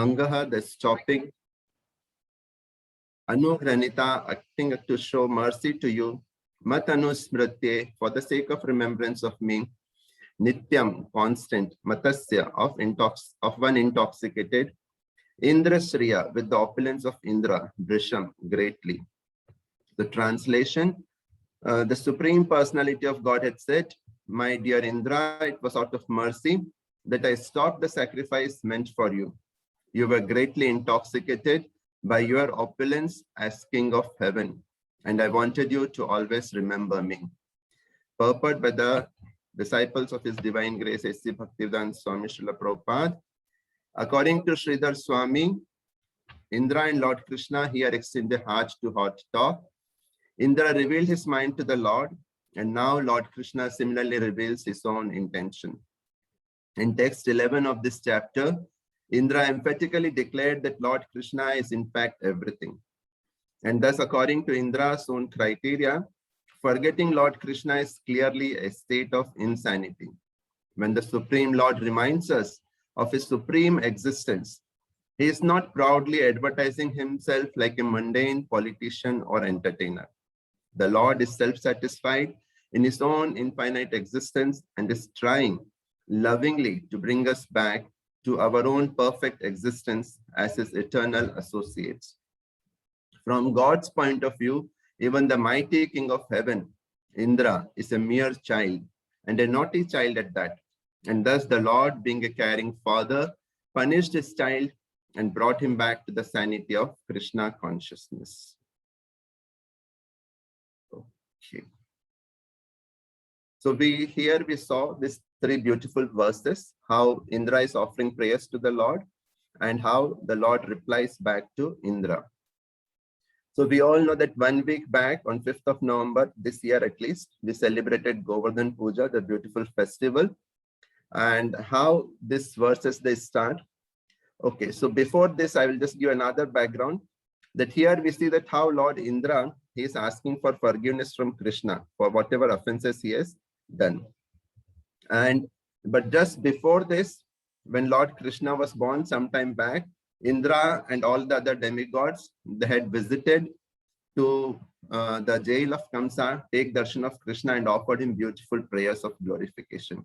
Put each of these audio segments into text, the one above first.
Angaha, the stopping. Anugranita, acting to show mercy to you. Mat anusmritye, for the sake of remembrance of me. Nityam, constant. Matasya, of one intoxicated. Indrasriya, with the opulence of Indra. Drisham, greatly. The translation, the Supreme Personality of Godhead said, my dear Indra, it was out of mercy that I stopped the sacrifice meant for you. You were greatly intoxicated by your opulence as King of Heaven, and I wanted you to always remember me. Purport by the disciples of His Divine Grace, A.C. Bhaktivedanta Swami Srila Prabhupada. According to Sridhar Swami, Indra and Lord Krishna here exchanged a heart-to-heart talk. Indra revealed his mind to the Lord, and now Lord Krishna similarly reveals his own intention. In text 11 of this chapter, Indra emphatically declared that Lord Krishna is in fact everything. And thus, according to Indra's own criteria, forgetting Lord Krishna is clearly a state of insanity. When the Supreme Lord reminds us of his supreme existence, he is not proudly advertising himself like a mundane politician or entertainer. The Lord is self-satisfied in his own infinite existence and is trying lovingly to bring us back to our own perfect existence as his eternal associates. From God's point of view, even the mighty King of Heaven, Indra, is a mere child, and a naughty child at that. And thus the Lord, being a caring father, punished his child and brought him back to the sanity of Krishna consciousness. Okay. So here we saw these three beautiful verses, how Indra is offering prayers to the Lord and how the Lord replies back to Indra. So we all know that 1 week back on 5th of November, this year at least, we celebrated Govardhan Puja, the beautiful festival, and how these verses they start. Okay, so before this, I will just give another background that here we see that how Lord Indra, he is asking for forgiveness from Krishna for whatever offenses he has done. But just before this, when Lord Krishna was born some time back, Indra and all the other demigods, they had visited to the jail of Kamsa, take darshan of Krishna and offered him beautiful prayers of glorification.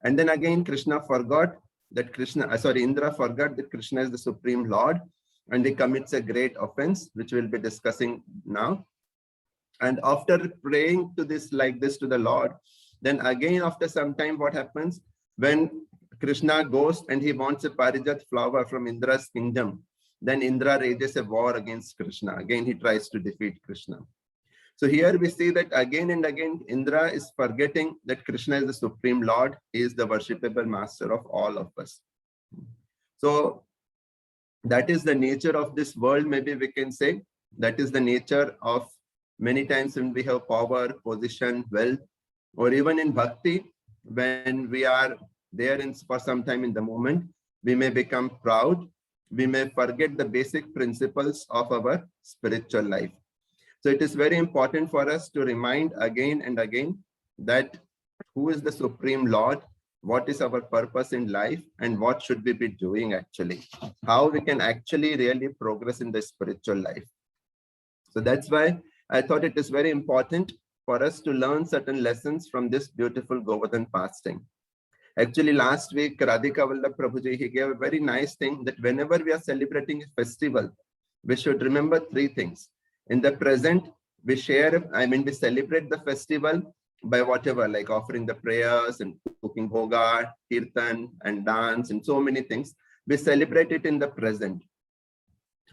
And then again, Indra forgot that Krishna is the Supreme Lord, and he commits a great offense, which we'll be discussing now. And after praying to this like this to the Lord, then again after some time, what happens when Krishna goes and he wants a Parijat flower from Indra's kingdom, then Indra rages a war against Krishna. Again, he tries to defeat Krishna. So here we see that again and again, Indra is forgetting that Krishna is the Supreme Lord. He is the worshipable master of all of us. So that is the nature of this world, maybe we can say. That is the nature of many times when we have power, position, wealth, or even in bhakti, when we are there for some time in the moment, we may become proud. We may forget the basic principles of our spiritual life. So it is very important for us to remind again and again that who is the Supreme Lord, what is our purpose in life, and what should we be doing actually, how we can actually really progress in the spiritual life. So that's why I thought it is very important for us to learn certain lessons from this beautiful Govardhan fasting. Actually, last week, Radhika Vallabh Prabhuji, he gave a very nice thing that whenever we are celebrating a festival, we should remember three things. In the present, we celebrate the festival by whatever, like offering the prayers and cooking bhoga, kirtan, and dance, and so many things. We celebrate it in the present.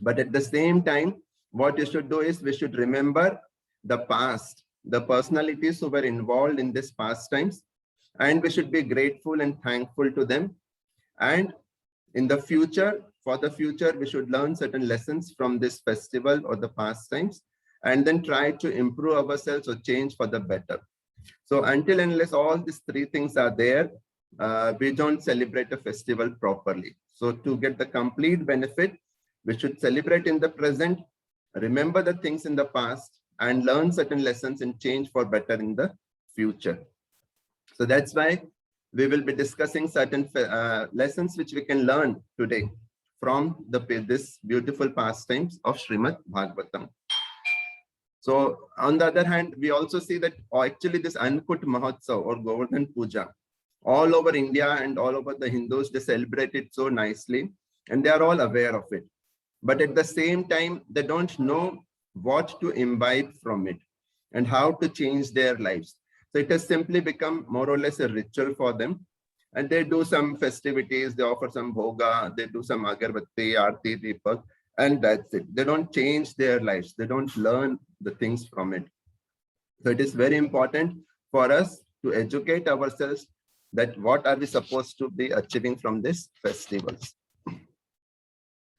But at the same time, what you should do is we should remember the past, the personalities who were involved in these pastimes, and we should be grateful and thankful to them. And in the future, for the future, we should learn certain lessons from this festival or the pastimes, and then try to improve ourselves or change for the better. So until and unless all these three things are there, we don't celebrate a festival properly. So to get the complete benefit, we should celebrate in the present, remember the things in the past, and learn certain lessons and change for better in the future. So that's why we will be discussing certain lessons which we can learn today from this beautiful pastimes of Srimad Bhagavatam. So on the other hand, we also see that actually this Annakut Mahotsav or Govardhan Puja, all over India and all over the Hindus, they celebrate it so nicely and they are all aware of it. But at the same time, they don't know what to imbibe from it and how to change their lives. So it has simply become more or less a ritual for them. And they do some festivities, they offer some bhoga, they do some agarbatti, aarti, deepak, and that's it. They don't change their lives. They don't learn the things from it. So it is very important for us to educate ourselves that what are we supposed to be achieving from these festivals.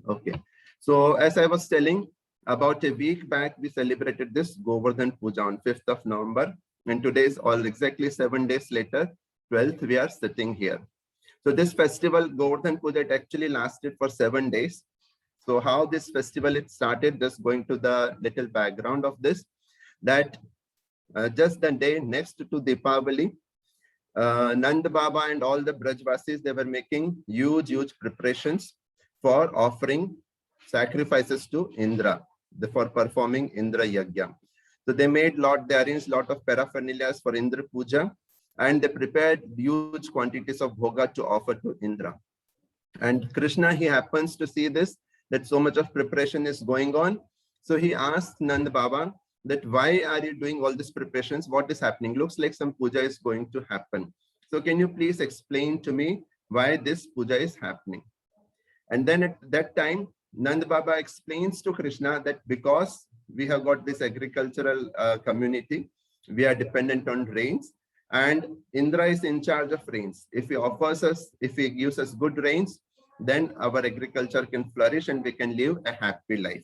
Okay. So as I was telling, about a week back, we celebrated this Govardhan Puja on 5th of November. And today is all exactly 7 days later, 12th, we are sitting here. So this festival, Govardhan Puja, it actually lasted for 7 days. So how this festival it started, just going to the little background of this, that just the day next to Deepavali, Nand Baba and all the Brajvasis, they were making huge preparations for offering sacrifices to Indra, for performing Indra Yagya. So they arranged lot of paraphernalia for Indra Puja, and they prepared huge quantities of bhoga to offer to Indra. And Krishna, he happens to see this, that so much of preparation is going on. So he asked Nand Baba that why are you doing all these preparations? What is happening? Looks like some puja is going to happen. So can you please explain to me why this puja is happening? And then at that time, Nand Baba explains to Krishna that because we have got this agricultural community, we are dependent on rains, and Indra is in charge of rains. If he gives us good rains, then our agriculture can flourish and we can live a happy life.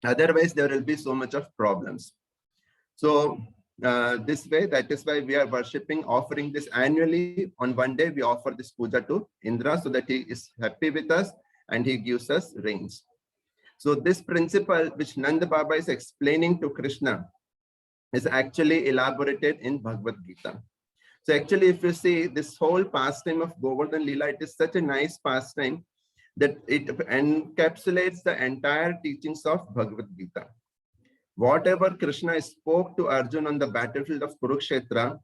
Otherwise, there will be so much of problems. So this way, that is why we are worshipping, offering this annually. On one day, we offer this puja to Indra so that he is happy with us and he gives us rains. So this principle which Nanda Baba is explaining to Krishna is actually elaborated in Bhagavad Gita. So actually, if you see this whole pastime of Govardhan Leela, it is such a nice pastime that it encapsulates the entire teachings of Bhagavad Gita. Whatever Krishna spoke to Arjuna on the battlefield of Kurukshetra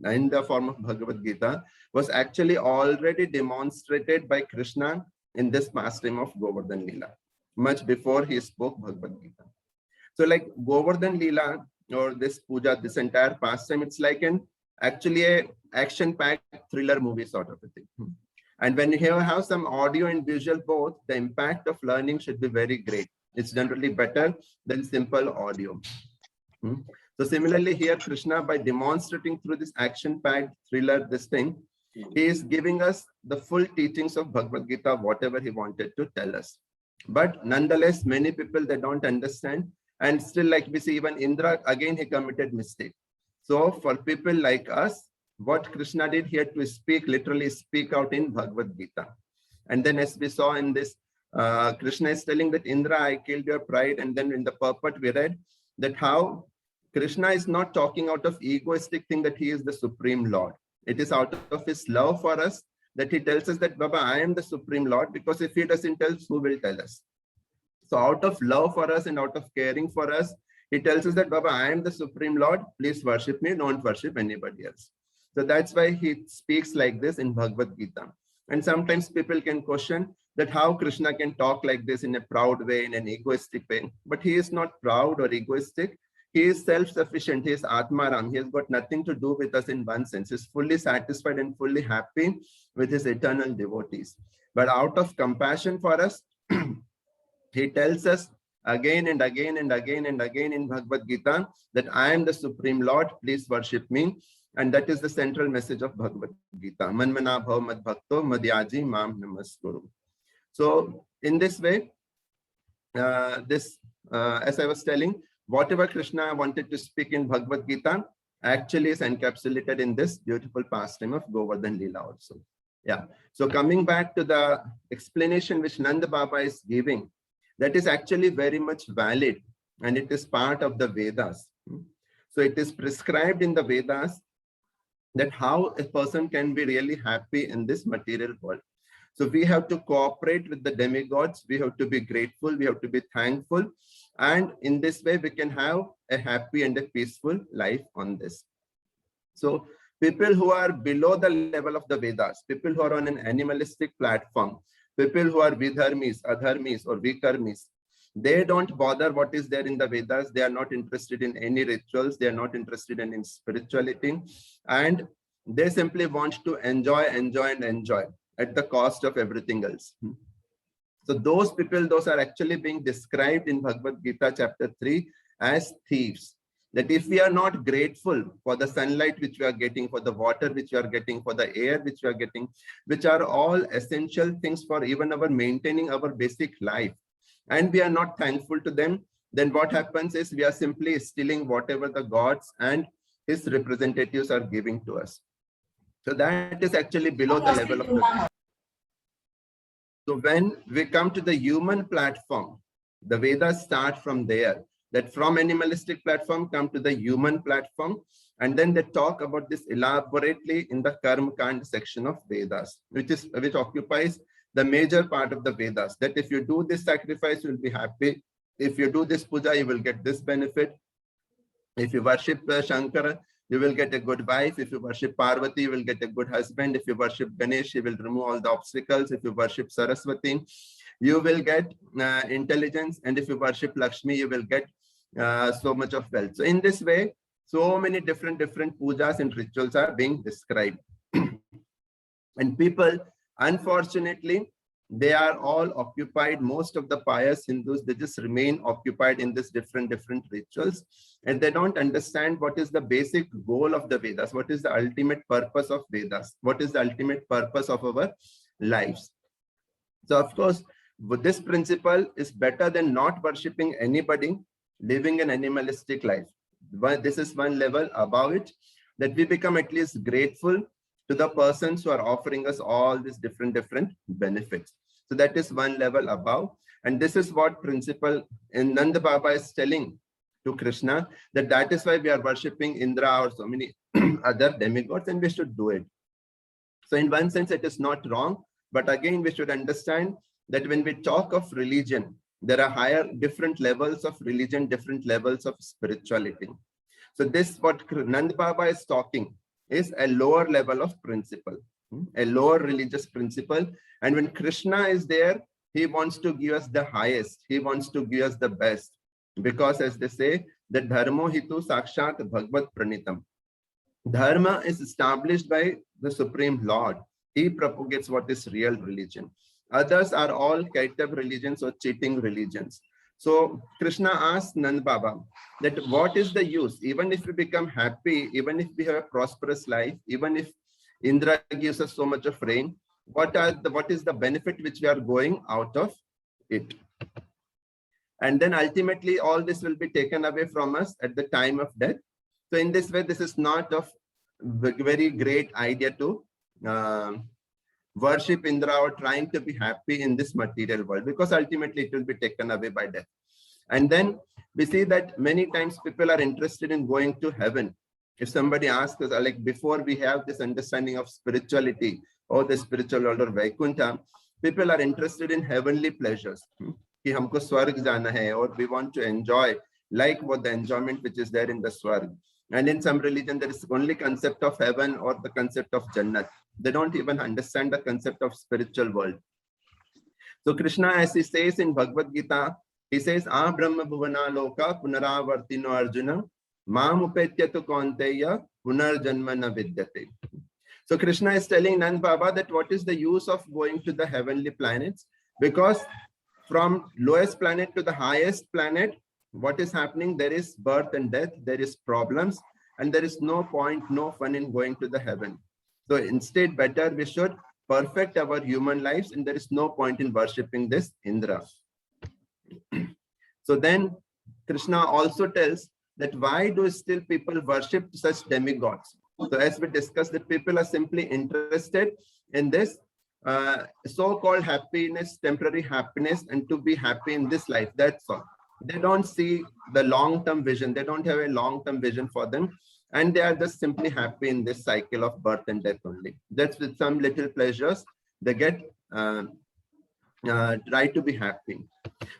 in the form of Bhagavad Gita was actually already demonstrated by Krishna in this pastime of Govardhan Leela, much before he spoke Bhagavad Gita. So like Govardhan Leela or this puja, this entire pastime, it's like actually a action-packed thriller movie sort of a thing. And when you have some audio and visual both, the impact of learning should be very great. It's generally better than simple audio. So similarly here, Krishna, by demonstrating through this action-packed thriller, this thing, he is giving us the full teachings of Bhagavad Gita, whatever he wanted to tell us. But nonetheless, many people, they don't understand. And still, like we see, even Indra, again, he committed mistake. So for people like us, what Krishna did here to speak, literally speak out in Bhagavad Gita. And then as we saw in this, Krishna is telling that Indra, I killed your pride. And then in the purport, we read that how Krishna is not talking out of egoistic thing that he is the Supreme Lord. It is out of his love for us that he tells us that, Baba, I am the Supreme Lord, because if he doesn't tell us, who will tell us? So out of love for us and out of caring for us, he tells us that, Baba, I am the Supreme Lord, please worship me, don't worship anybody else. So that's why he speaks like this in Bhagavad Gita. And sometimes people can question that how Krishna can talk like this in a proud way, in an egoistic way. But he is not proud or egoistic. He is self-sufficient. He is Atmaram. He has got nothing to do with us in one sense. He is fully satisfied and fully happy with his eternal devotees. But out of compassion for us, he tells us again and again and again and again in Bhagavad Gita that I am the Supreme Lord, please worship me. And that is the central message of Bhagavad Gita. Manmana bhav mad bhakto madhyaji mam namaskuru. So in this way, as I was telling, whatever Krishna wanted to speak in Bhagavad Gita actually is encapsulated in this beautiful pastime of Govardhan Leela also. Yeah. So coming back to the explanation which Nanda Baba is giving, that is actually very much valid, and it is part of the Vedas. So it is prescribed in the Vedas that how a person can be really happy in this material world. So we have to cooperate with the demigods. We have to be grateful. We have to be thankful. And in this way, we can have a happy and a peaceful life on this. So people who are below the level of the Vedas, people who are on an animalistic platform, people who are vidharmis, adharmis, or vikarmis, they don't bother what is there in the Vedas. They are not interested in any rituals. They are not interested in spirituality. And they simply want to enjoy at the cost of everything else. So those people, those are actually being described in Bhagavad Gita chapter 3 as thieves. That if we are not grateful for the sunlight which we are getting, for the water which we are getting, for the air which we are getting, which are all essential things for even our maintaining our basic life, and we are not thankful to them, then what happens is we are simply stealing whatever the gods and his representatives are giving to us. So that is actually below the level of the. So when we come to the human platform, the Vedas start from there. That from animalistic platform come to the human platform, and then they talk about this elaborately in the Karma Kand section of Vedas, which occupies the major part of the Vedas. That if you do this sacrifice, you will be happy. If you do this puja, you will get this benefit. If you worship Shankara, you will get a good wife. If you worship Parvati, you will get a good husband. If you worship Ganesh, you will remove all the obstacles. If you worship Saraswati, you will get intelligence. And if you worship Lakshmi, you will get so much of wealth. So in this way, so many different pujas and rituals are being described. And people, unfortunately, they are all occupied. Most of the pious Hindus, they just remain occupied in this different rituals, and they don't understand what is the basic goal of the Vedas, what is the ultimate purpose of Vedas, what is the ultimate purpose of our lives. So of course, this principle is better than not worshipping anybody, living an animalistic life. But this is one level above it, that we become at least grateful to the persons who are offering us all these different benefits. So that is one level above. And this is what principle in Nanda Baba is telling to Krishna, that is why we are worshipping Indra or so many other demigods, and we should do it. So in one sense, it is not wrong. But again, we should understand that when we talk of religion, there are different levels of religion, different levels of spirituality. So this, what Nanda Baba is talking, is a lower level of principle, a lower religious principle. And when Krishna is there, he wants to give us the highest, he wants to give us the best, because as they say, that dharmo hitu sakshat bhagavad pranitam. Dharma is established by the Supreme Lord. He propagates what is real religion. Others are all kind-of religions or cheating religions. So Krishna asked Nanda Baba that what is the use, even if we become happy, even if we have a prosperous life, even if Indra gives us so much of rain, what is the benefit which we are going out of it? And then ultimately all this will be taken away from us at the time of death. So in this way, this is not of very great idea to worship Indra or trying to be happy in this material world, because ultimately it will be taken away by death. And then we see that many times people are interested in going to heaven. If somebody asks us, like before we have this understanding of spirituality or the spiritual world or Vaikuntha, people are interested in heavenly pleasures. Ki humko swarg jana hai, or we want to enjoy like what the enjoyment which is there in the swarg. And in some religion, there is only concept of heaven or the concept of Jannat. They don't even understand the concept of spiritual world. So Krishna, as he says in Bhagavad Gita, he says, "Ah Brahma Bhuvana Loka Punaravartino Arjuna Mam Upetyatu Kaunteya Punarjanma na Vidyate." So Krishna is telling Nand Baba that what is the use of going to the heavenly planets? Because from lowest planet to the highest planet, what is happening? There is birth and death, there is problems, and there is no point, no fun in going to the heaven. So instead, better we should perfect our human lives, and there is no point in worshipping this Indra. So then Krishna also tells that why do still people worship such demigods? So as we discussed, that people are simply interested in this so-called happiness, temporary happiness, and to be happy in this life. That's all. They don't see the long-term vision. They don't have a long-term vision for them. And they are just simply happy in this cycle of birth and death only. That's with some little pleasures they get try to be happy.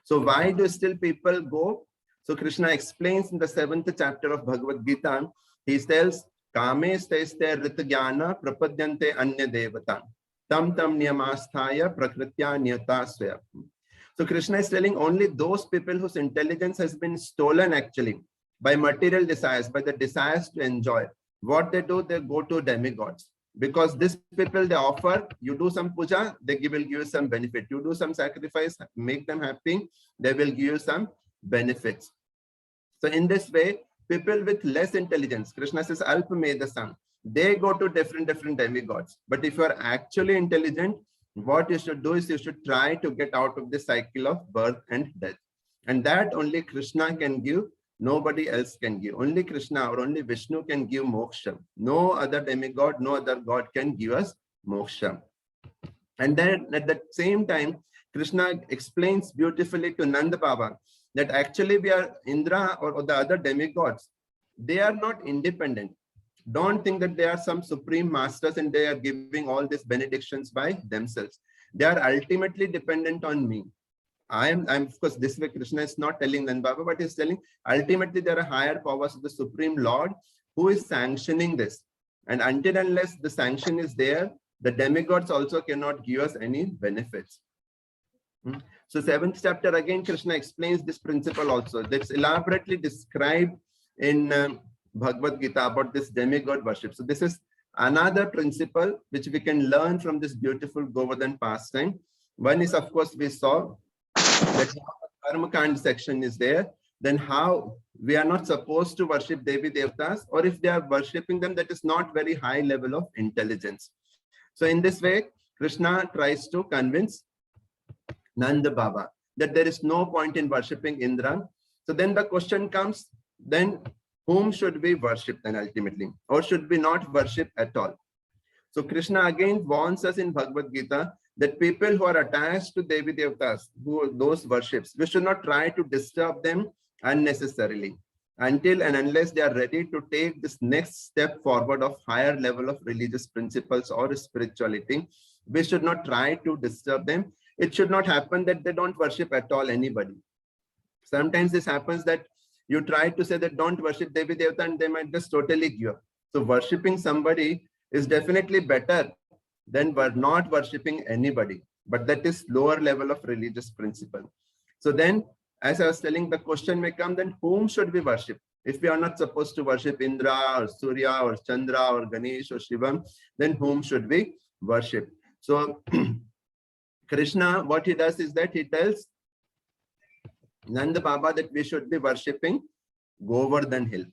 So why do still people go? So Krishna explains in the 7th chapter of Bhagavad Gita. He tells, Kame steste rita jnana prapadyante anya devata tam niyamasthaya prakritya niyata swaya. So Krishna is telling only those people whose intelligence has been stolen actually by material desires, by the desires to enjoy. What they do, they go to demigods. Because these people, they offer, you do some puja, will give you some benefit. You do some sacrifice, make them happy, they will give you some benefits. So in this way, people with less intelligence, Krishna says, Alpamedasam, they go to different demigods. But if you are actually intelligent, what you should do is you should try to get out of the cycle of birth and death. And that only Krishna can give, nobody else can give. Only Krishna or only Vishnu can give moksha. No other demigod, no other god can give us moksha. And then at the same time, Krishna explains beautifully to Nanda Baba that actually we are Indra or the other demigods. They are not independent. Don't think that they are some supreme masters and they are giving all these benedictions by themselves. They are ultimately dependent on me. I'm of course, this way Krishna is not telling Nanda Baba, but he's telling ultimately there are higher powers of the Supreme Lord who is sanctioning this. And until unless the sanction is there, the demigods also cannot give us any benefits. So 7th chapter, again, Krishna explains this principle also. That's elaborately described in Bhagavad Gita about this demigod worship. So this is another principle which we can learn from this beautiful Govardhan pastime. One is, of course, we saw that Karma Kand section is there. Then how we are not supposed to worship Devi Devtas, or if they are worshipping them, that is not very high level of intelligence. So in this way, Krishna tries to convince Nanda Baba that there is no point in worshipping Indra. So then the question comes, then whom should we worship then ultimately? Or should we not worship at all? So Krishna again warns us in Bhagavad Gita that people who are attached to Devi Devtas, those worships, we should not try to disturb them unnecessarily until and unless they are ready to take this next step forward of higher level of religious principles or spirituality. We should not try to disturb them. It should not happen that they don't worship at all anybody. Sometimes this happens that you try to say that don't worship Devi Devta and they might just totally give up. So worshipping somebody is definitely better than not worshipping anybody. But that is lower level of religious principle. So then, as I was telling, the question may come, then whom should we worship? If we are not supposed to worship Indra or Surya or Chandra or Ganesh or Shivam, then whom should we worship? So Krishna, what he does is that he tells Nanda Baba that we should be worshipping Govardhan hill.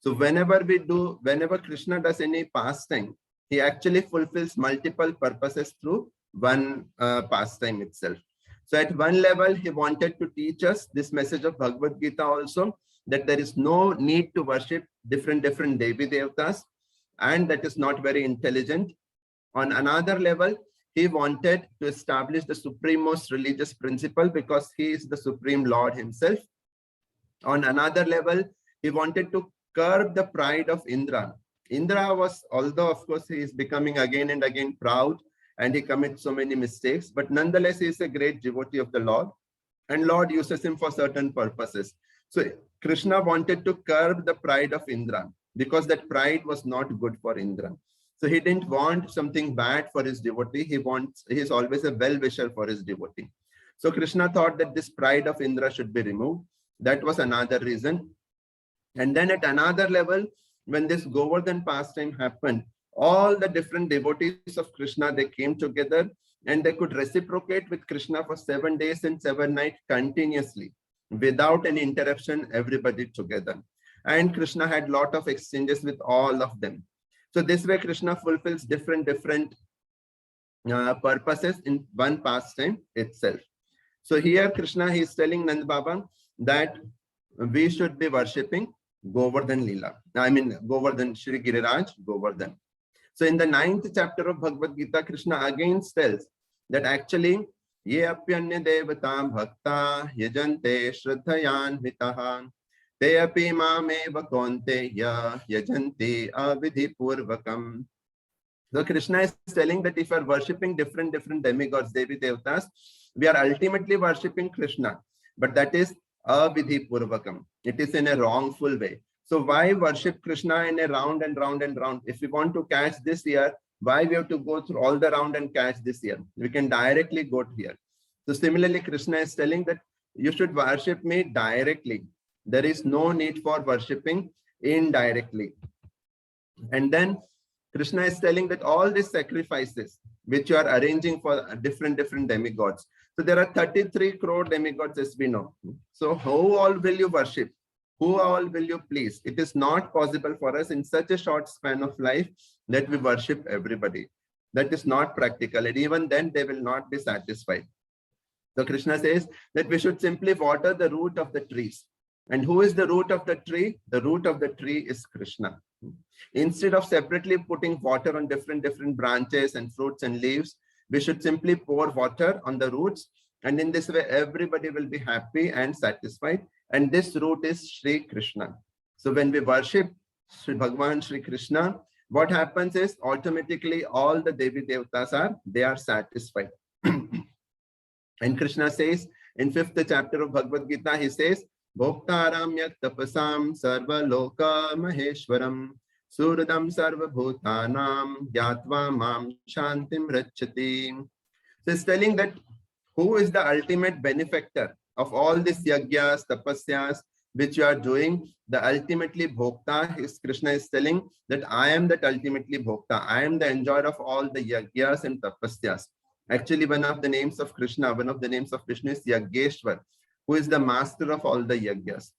So whenever Krishna does any pastime, he actually fulfills multiple purposes through one pastime itself. So at one level, he wanted to teach us this message of Bhagavad Gita also, that there is no need to worship different Devi Devtas, and that is not very intelligent. On another level, he wanted to establish the supremest religious principle because he is the Supreme Lord himself. On another level, he wanted to curb the pride of Indra. Indra was, although of course he is becoming again and again proud and he commits so many mistakes, but nonetheless he is a great devotee of the Lord and Lord uses him for certain purposes. So Krishna wanted to curb the pride of Indra because that pride was not good for Indra. So he didn't want something bad for his devotee. He is always a well-wisher for his devotee. So Krishna thought that this pride of Indra should be removed. That was another reason. And then at another level, when this Govardhan pastime happened, all the different devotees of Krishna, they came together and they could reciprocate with Krishna for 7 days and 7 nights continuously, without any interruption, everybody together. And Krishna had a lot of exchanges with all of them. So this way Krishna fulfills different purposes in one pastime itself. So here Krishna, he is telling Nanda Baba that we should be worshipping Govardhan Leela. I mean Govardhan, Shri Giriraj Govardhan. So in the 9th chapter of Bhagavad Gita, Krishna again tells that actually ye apyanya devatam bhakta yajante shraddhayan vitaha te api mameva konteya yajanti avidhi purvakam. So Krishna is telling that if you are worshipping different demigods, Devi Devtas, we are ultimately worshipping Krishna, but that is avidhi purvakam. It is in a wrongful way. So why worship Krishna in a round and round and round? If we want to catch this year, why we have to go through all the round and catch this year? We can directly go here. So similarly, Krishna is telling that you should worship me directly. There is no need for worshipping indirectly. And then Krishna is telling that all these sacrifices which you are arranging for different demigods. So there are 33 crore demigods as we know. So who all will you worship? Who all will you please? It is not possible for us in such a short span of life that we worship everybody. That is not practical. And even then they will not be satisfied. So Krishna says that we should simply water the root of the trees. And who is the root of the tree? The root of the tree is Krishna. Instead of separately putting water on different branches and fruits and leaves, we should simply pour water on the roots. And in this way, everybody will be happy and satisfied. And this root is Sri Krishna. So when we worship Sri Bhagavan Sri Krishna, what happens is automatically all the Devi Devtas are satisfied. And Krishna says in 5th chapter of Bhagavad Gita, he says, Bhoktaram yak tapasam sarva loka maheshwaram suradam sarva bhutanam gyatva mam shantim rachati. So it's telling that who is the ultimate benefactor of all these yagyas, tapasyas, which you are doing. The ultimately bhokta is Krishna is telling that I am that ultimately bhokta. I am the enjoyer of all the yagyas and tapasyas. Actually, one of the names of Krishna, one of the names of Vishnu is Yageshwar, who is the master of all the yagyas.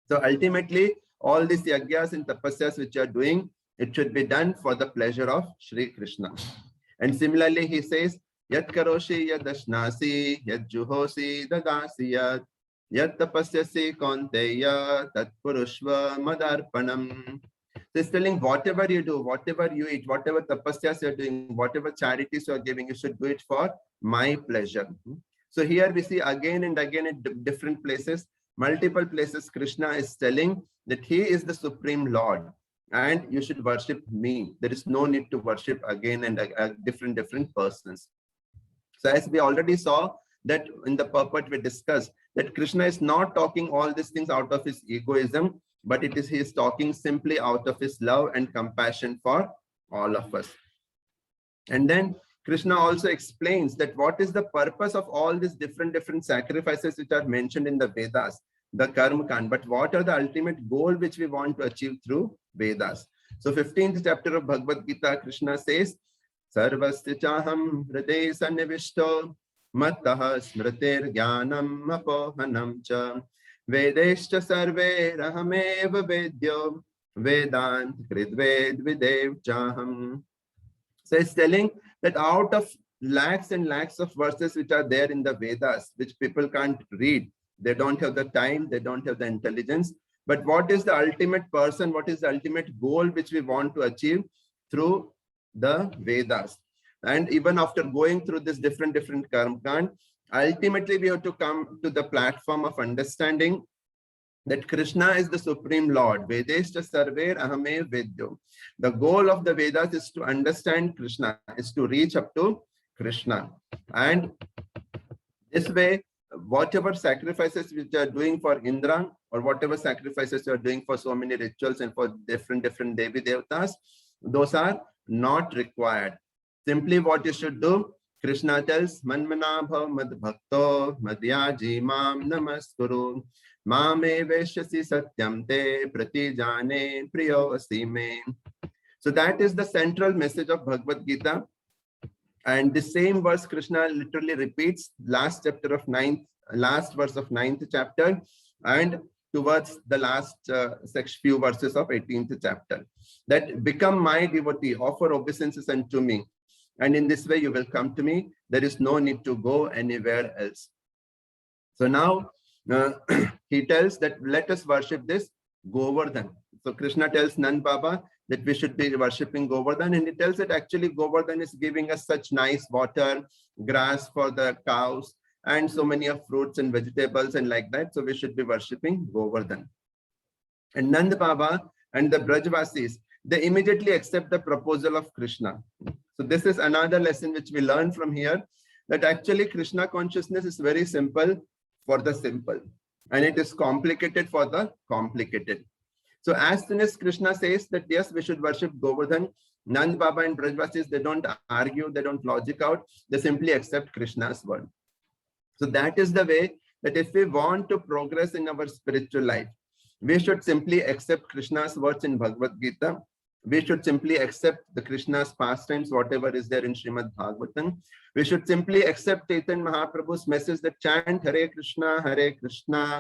So ultimately, all these yagyas and tapasyas which you are doing, it should be done for the pleasure of Sri Krishna. And similarly, he says, Yat karoshi yad ashnasi, yad juhosi dadasi yad tapasyasi konteya tat purushva madarpanam. So it's telling whatever you do, whatever you eat, whatever tapasyas you're doing, whatever charities you're giving, you should do it for my pleasure. So here we see again and again in different places, multiple places, Krishna is telling that he is the Supreme Lord and you should worship me. There is no need to worship again and different persons. So as we already saw that in the purport we discussed that Krishna is not talking all these things out of his egoism, but he is talking simply out of his love and compassion for all of us. And then Krishna also explains that what is the purpose of all these different sacrifices which are mentioned in the Vedas, the Karma Kand, but what are the ultimate goal which we want to achieve through Vedas. So 15th chapter of Bhagavad Gita, Krishna says, Sarvasya chaham hriday sannivishto mattah smritir jnanam apohanam cha vedeshcha sarve rahameva vedyo vedant kridved videv chaham. So it's telling that out of lakhs and lakhs of verses which are there in the Vedas, which people can't read, they don't have the time, they don't have the intelligence. But what is the ultimate person? What is the ultimate goal which we want to achieve through the Vedas? And even after going through this different Karma Kand, ultimately we have to come to the platform of understanding that Krishna is the Supreme Lord. Vedeshta sarver ahame vedyo. The goal of the Vedas is to understand Krishna, is to reach up to Krishna. And this way, whatever sacrifices which you are doing for Indra, or whatever sacrifices you are doing for so many rituals and for different Devi Devtas, those are not required. Simply what you should do, Krishna tells, Manmana bhav mad bhakto madhyaji mam namaskuru mame veshyasi satyam te pratijane priyo asime. So that is the central message of Bhagavad Gita. And the same verse Krishna literally repeats last verse of 9th chapter and towards the last few verses of 18th chapter. That become my devotee, offer obeisances unto me. And in this way you will come to me. There is no need to go anywhere else. So now he tells that let us worship this Govardhan. So Krishna tells Nand Baba that we should be worshipping Govardhan, and he tells that actually Govardhan is giving us such nice water, grass for the cows, and so many of fruits and vegetables and like that. So we should be worshipping Govardhan. And Nand Baba and the Brajvasis, they immediately accept the proposal of Krishna. So this is another lesson which we learn from here, that actually Krishna consciousness is very simple for the simple, and it is complicated for the complicated. So as soon as Krishna says that yes, we should worship Govardhan, Nand Baba and Brajvasis, they don't argue, they don't logic out, they simply accept Krishna's word. So that is the way that if we want to progress in our spiritual life, we should simply accept Krishna's words in Bhagavad Gita. We should simply accept the Krishna's pastimes, whatever is there in Srimad Bhagavatam. We should simply accept Chaitanya Mahaprabhu's message that chant Hare Krishna,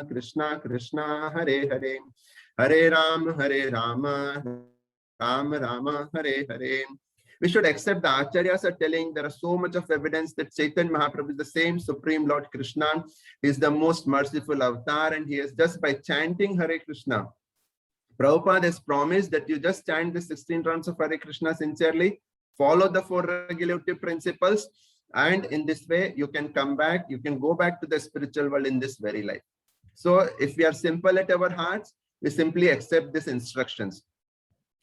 Krishna Krishna, Hare Hare, Hare Rama, Rama Rama, Hare Hare. We should accept the Acharyas are telling there are so much of evidence that Chaitanya Mahaprabhu is the same Supreme Lord Krishna. He is the most merciful avatar, and he is just by chanting Hare Krishna. Prabhupada has promised that you just chant the 16 rounds of Hare Krishna sincerely, follow the 4 regulative principles, and in this way you can come back, you can go back to the spiritual world in this very life. So if we are simple at our hearts, we simply accept these instructions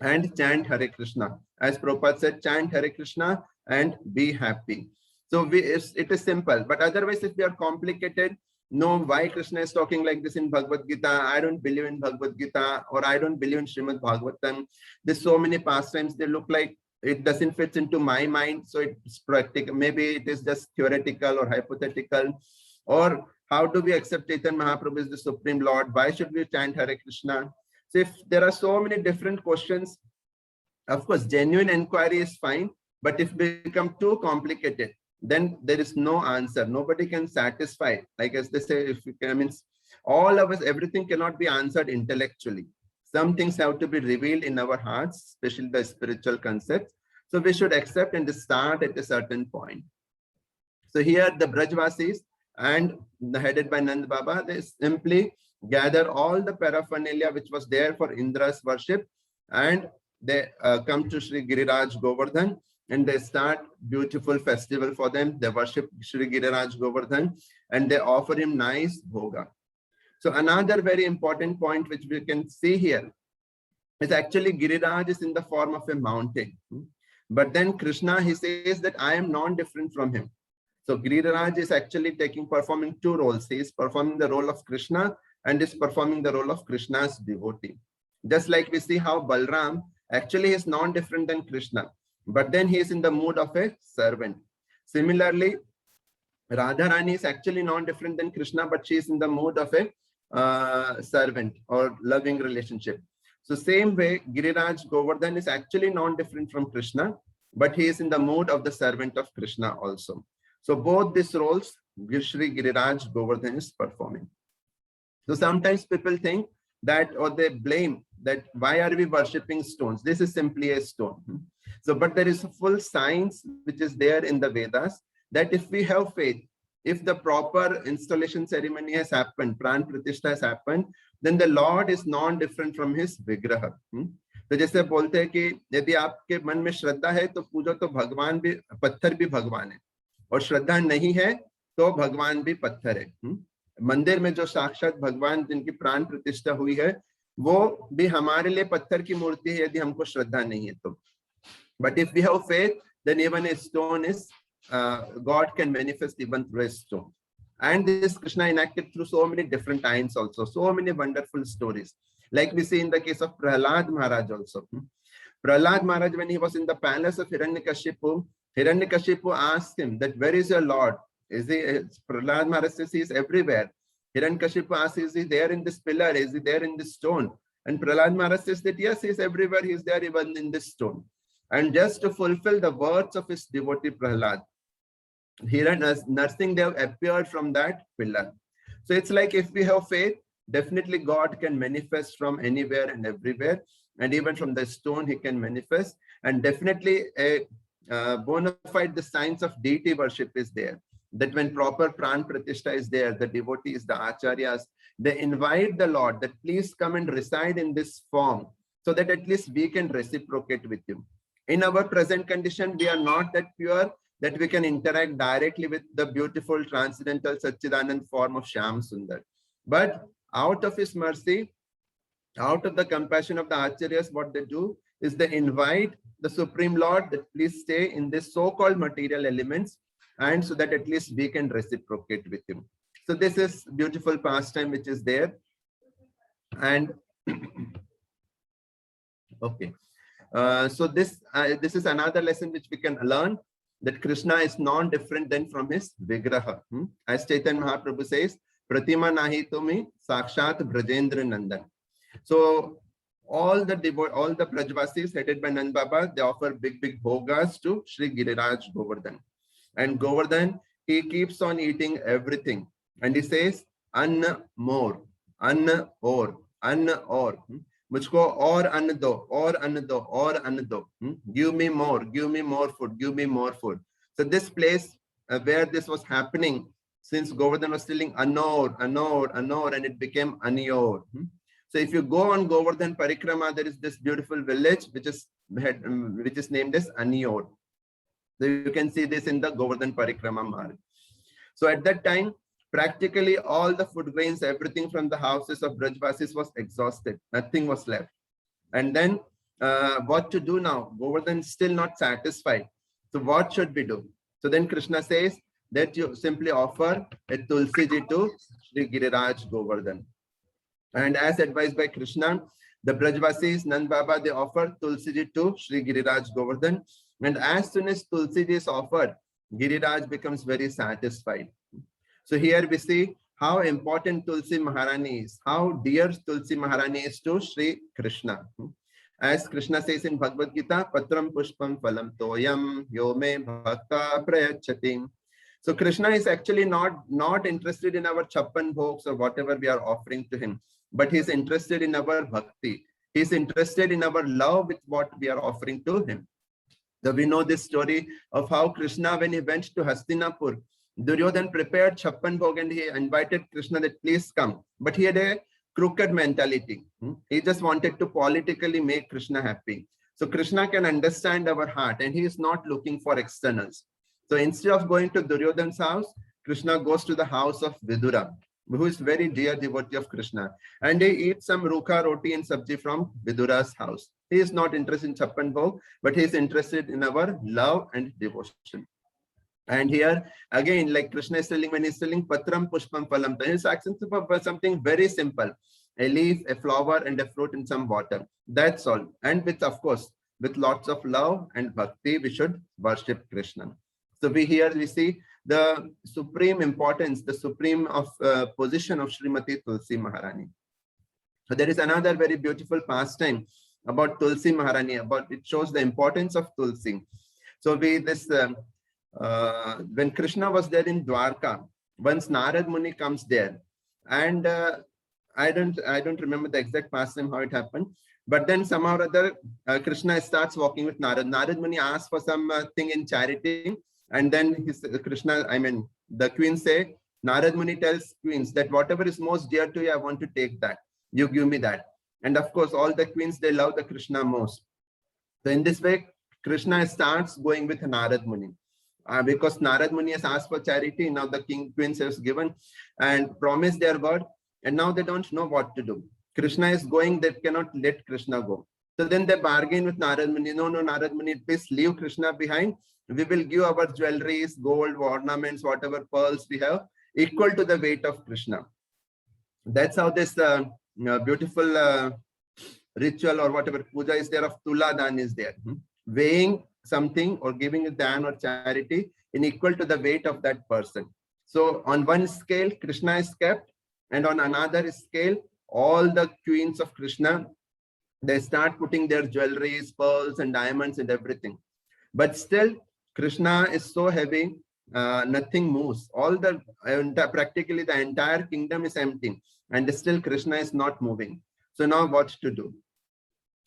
and chant Hare Krishna. As Prabhupada said, chant Hare Krishna and be happy. So it is simple, but otherwise if we are complicated, no, why Krishna is talking like this in Bhagavad Gita? I don't believe in Bhagavad Gita, or I don't believe in Srimad Bhagavatam. There's so many pastimes, they look like it doesn't fit into my mind. So it's practical. Maybe it is just theoretical or hypothetical. Or how do we accept Chaitanya Mahaprabhu is the Supreme Lord? Why should we chant Hare Krishna? So if there are so many different questions, of course, genuine inquiry is fine. But if they become too complicated, then there is no answer. Nobody can satisfy. Like as they say, if you can, means all of us, everything cannot be answered intellectually. Some things have to be revealed in our hearts, especially the spiritual concepts. So we should accept and start at a certain point. So here the Brajvasis and headed by Nand Baba, they simply gather all the paraphernalia which was there for Indra's worship, and they come to Sri Giriraj Govardhan, and they start beautiful festival for them. They worship Sri Giriraj Govardhan and they offer him nice bhoga. So another very important point which we can see here is actually Giriraj is in the form of a mountain. But then Krishna, he says that I am non-different from him. So Giriraj is actually performing 2 roles. He is performing the role of Krishna and is performing the role of Krishna's devotee. Just like we see how Balram actually is non-different than Krishna, but then he is in the mood of a servant. Similarly, Radharani is actually non-different than Krishna, but she is in the mood of a servant or loving relationship. So same way, Giriraj Govardhan is actually non-different from Krishna, but he is in the mood of the servant of Krishna also. So both these roles, Sri Giriraj Govardhan is performing. So sometimes people think that, or they blame that, why are we worshipping stones? This is simply a stone. So, but there is a full science which is there in the Vedas, that if we have faith, if the proper installation ceremony has happened, Pran Pratishtha has happened, then the Lord is non-different from his Vigraha. तो जैसे बोलते हैं कि यदि आपके मन में श्रद्धा है तो पूजो, तो भगवान भी, पत्थर भी भगवान है, और श्रद्धा नहीं है तो भगवान भी पत्थर है। मंदिर में जो साक्षात भगवान जिनकी प्राण प्रतिष्ठा हुई है, वो भी हमारे लिए पत्थर की मूर्ति है यदि हमको श्रद्धा नहीं है तो। But if we have faith, then even a stone is, God can manifest even through a stone. And this Krishna enacted through so many different times also, so many wonderful stories. Like we see in the case of Prahlad Maharaj also. Prahlad Maharaj, when he was in the palace of Hiranyakashipu, Hiranyakashipu asked him that, where is your Lord? Is he? Prahlad Maharaj says he is everywhere. Hiranyakashipu asks, is he there in this pillar? Is he there in this stone? And Prahlad Maharaj says that yes, he is everywhere. He is there even in this stone. And just to fulfill the words of his devotee Prahlad, Narsinghdev appeared from that pillar. So it's like if we have faith, definitely God can manifest from anywhere and everywhere. And even from the stone, he can manifest. And definitely a bona fide, the science of deity worship is there. That when proper Pran Pratishtha is there, the devotees, the acharyas, they invite the Lord that please come and reside in this form so that at least we can reciprocate with you. In our present condition, we are not that pure that we can interact directly with the beautiful transcendental Satchidanand form of Shyam Sundar. But out of his mercy, out of the compassion of the acharyas, what they do, is they invite the Supreme Lord that please stay in this so-called material elements, and so that at least we can reciprocate with him. So this is beautiful pastime which is there. And okay, so this is another lesson which we can learn, that Krishna is non-different than from his Vigraha. As Chaitanya Mahaprabhu says, Pratima nahi tumi sakshat Brajendra Nandan. So all the Brajvasis headed by Nand Baba, they offer big bhogas to Sri Giriraj Govardhan. And Govardhan, he keeps on eating everything. And he says, Anna more, Anna or, Anna or. Mujhko or anna do, or anna do, or anna do. Give me more food, give me more food. So this place where this was happening, since Govardhan was stealing anor, and it became anior. So if you go on Govardhan Parikrama, there is this beautiful village which is named as Anior. So you can see this in the Govardhan Parikrama Marg. So at that time, practically all the food grains, everything from the houses of Brajvasis was exhausted. Nothing was left. And then what to do now? Govardhan is still not satisfied. So what should we do? So then Krishna says that you simply offer a Tulsi Ji to Sri Giriraj Govardhan. And as advised by Krishna, the Brajvasis, Nand Baba, they offer Tulsi Ji to Sri Giriraj Govardhan. And as soon as Tulsi Ji is offered, Giriraj becomes very satisfied. So here we see how important Tulsi Maharani is, how dear Tulsi Maharani is to Sri Krishna. As Krishna says in Bhagavad Gita, Patram Pushpam Phalam Toyam Yome Bhakta Prayachati. So Krishna is actually not interested in our chappan bhogs or whatever we are offering to him, but he is interested in our bhakti. He is interested in our love with what we are offering to him. So we know this story of how Krishna, when he went to Hastinapur, Duryodhan prepared chappan bhog and he invited Krishna that please come. But he had a crooked mentality. He just wanted to politically make Krishna happy. So Krishna can understand our heart and he is not looking for externals. So instead of going to Duryodhan's house, Krishna goes to the house of Vidura, who is very dear devotee of Krishna. And he eats some rukha roti and sabji from Vidura's house. He is not interested in chappan bhog, but he is interested in our love and devotion. And here again, like Krishna is telling, when he's telling Patram Pushpam Phalam, he's asking for something very simple: a leaf, a flower, and a fruit in some water. That's all. And with, of course, with lots of love and bhakti, we should worship Krishna. So we see the supreme importance, the supreme position of Srimati Tulsi Maharani. So there is another very beautiful pastime about Tulsi Maharani. It shows the importance of Tulsi. So when Krishna was there in Dwarka, once Narad Muni comes there, and I don't remember the exact pastime how it happened, but then somehow or other Krishna starts walking with Narad. Narad Muni asks for some thing in charity, and then the queens say, Narad Muni tells queens that whatever is most dear to you, I want to take that. You give me that. And of course, all the queens, they love the Krishna most. So in this way, Krishna starts going with Narad Muni. Because Narad Muni has asked for charity, now the queens has given and promised their word, and now they don't know what to do. Krishna is going, they cannot let Krishna go. So then they bargain with Narad Muni. No, Narad Muni, please leave Krishna behind. We will give our jewelries, gold, ornaments, whatever pearls we have, equal to the weight of Krishna. That's how this beautiful ritual or whatever puja is there of Tula Dan is there. Weighing something or giving a dan or charity in equal to the weight of that person. So on one scale, Krishna is kept, and on another scale, all the queens of Krishna, they start putting their jewelries, pearls and diamonds and everything. But still, Krishna is so heavy, nothing moves. Practically the entire kingdom is empty, and still Krishna is not moving. So now what to do?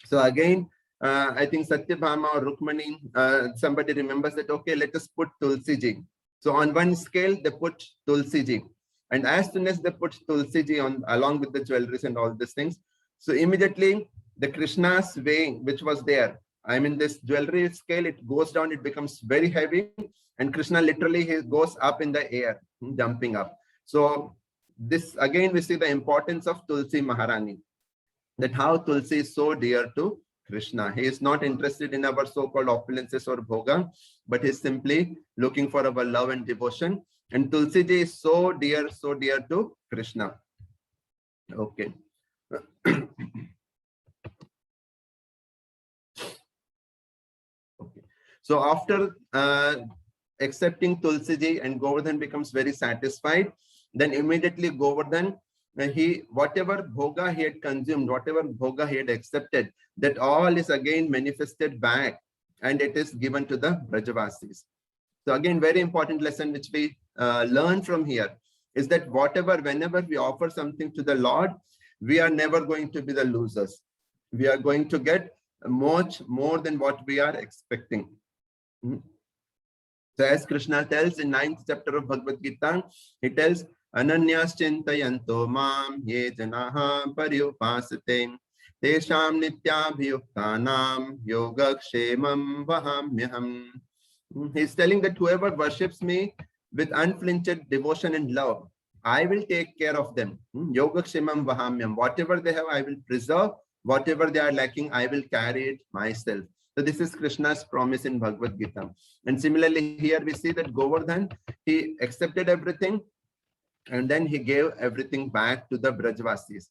So again, I think Satyabhama or Rukmani, somebody remembers that, okay, let us put Tulsi Ji. So on one scale, they put Tulsi Ji. And as soon as they put Tulsi Ji along with the jewelries and all these things, so immediately the Krishna's weighing, which was there, this jewelry scale, it goes down, it becomes very heavy. And Krishna literally, he goes up in the air, jumping up. So this, again, we see the importance of Tulsi Maharani, that how Tulsi is so dear to Krishna. He is not interested in our so-called opulences or bhoga, but he is simply looking for our love and devotion. And Tulsi ji is so dear to Krishna. Okay. Okay. So after accepting Tulsi ji, and Govardhan becomes very satisfied, then immediately Govardhan, whatever bhoga he had consumed, whatever bhoga he had accepted, that all is again manifested back and it is given to the Brajavasis. So again, very important lesson which we learn from here is that whenever we offer something to the Lord, we are never going to be the losers. We are going to get much more than what we are expecting. So as Krishna tells in 9th chapter of Bhagavad Gita, he tells, Ananyas chintayanto mam ye janaha paryupasate tesham nityabhyuktanam yogakshemam vahamyaham. He's telling that whoever worships me with unflinched devotion and love, I will take care of them. Yogakshemam vahamyam. Whatever they have, I will preserve. Whatever they are lacking, I will carry it myself. So this is Krishna's promise in Bhagavad Gita. And similarly, here we see that Govardhan, he accepted everything and then he gave everything back to the Brajavasis.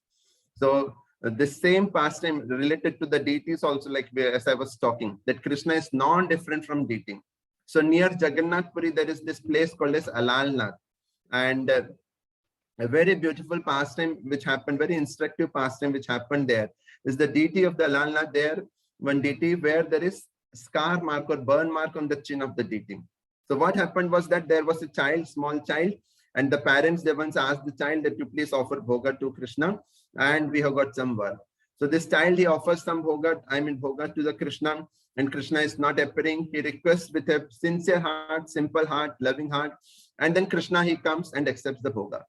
So the same pastime related to the deities also, like as I was talking, that Krishna is non-different from deity. So near Jagannath Puri, there is this place called as Alalnath. And a very beautiful pastime which happened, very instructive pastime which happened there is the deity of the Alalnath there. One deity where there is scar mark or burn mark on the chin of the deity. So what happened was that there was a child, small child, and the parents, they once asked the child that you please offer bhoga to Krishna, and we have got some work. So this child, he offers some bhoga to the Krishna, and Krishna is not appearing. He requests with a sincere heart, simple heart, loving heart, and then Krishna, he comes and accepts the bhoga.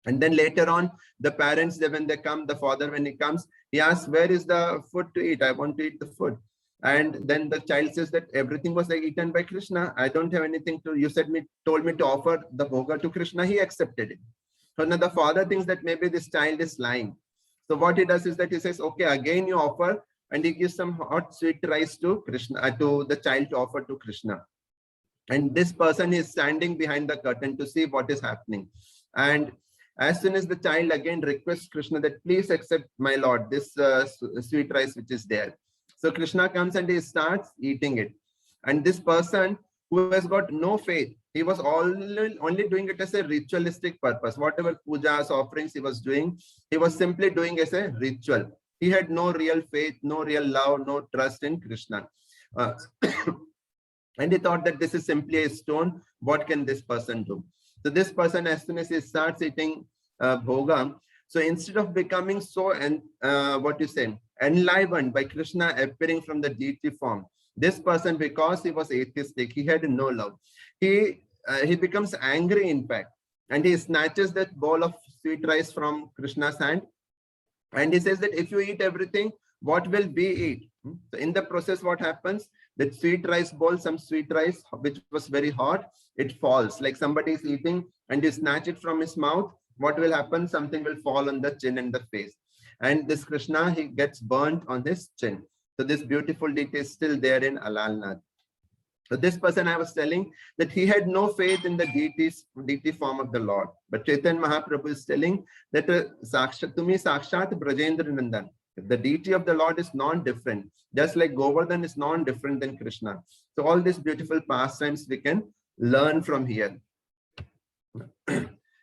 And then later on, the parents, when they come, the father, when he comes, he asks, where is the food to eat? I want to eat the food. And then the child says that everything was eaten by Krishna. I don't have anything to, you told me to offer the bhoga to Krishna. He accepted it. So now the father thinks that maybe this child is lying. So what he does is that he says, okay, again you offer, and he gives some hot sweet rice to Krishna, to the child to offer to Krishna. And this person is standing behind the curtain to see what is happening. And as soon as the child again requests Krishna that please accept my Lord, this sweet rice which is there. So Krishna comes and he starts eating it. And this person who has got no faith, he was only doing it as a ritualistic purpose. Whatever pujas, offerings he was doing, he was simply doing as a ritual. He had no real faith, no real love, no trust in Krishna. And he thought that this is simply a stone. What can this person do? So this person, as soon as he starts eating bhoga, so instead of becoming so enlivened by Krishna appearing from the deity form, this person, because he was atheistic, he had no love. He becomes angry, in fact, and he snatches that bowl of sweet rice from Krishna's hand, and he says that if you eat everything, what will we eat? So in the process, what happens? That sweet rice bowl, some sweet rice which was very hot, it falls. Like somebody is eating and you snatch it from his mouth, what will happen? Something will fall on the chin and the face. And this Krishna, he gets burnt on his chin. So this beautiful deity is still there in Alalnath. So this person, I was telling that he had no faith in the deity form of the Lord. But Chaitanya Mahaprabhu is telling that Tumi Sakshat Brajendra Nandan. The deity of the Lord is non-different, just like Govardhan is non-different than Krishna. So all these beautiful pastimes we can learn from here.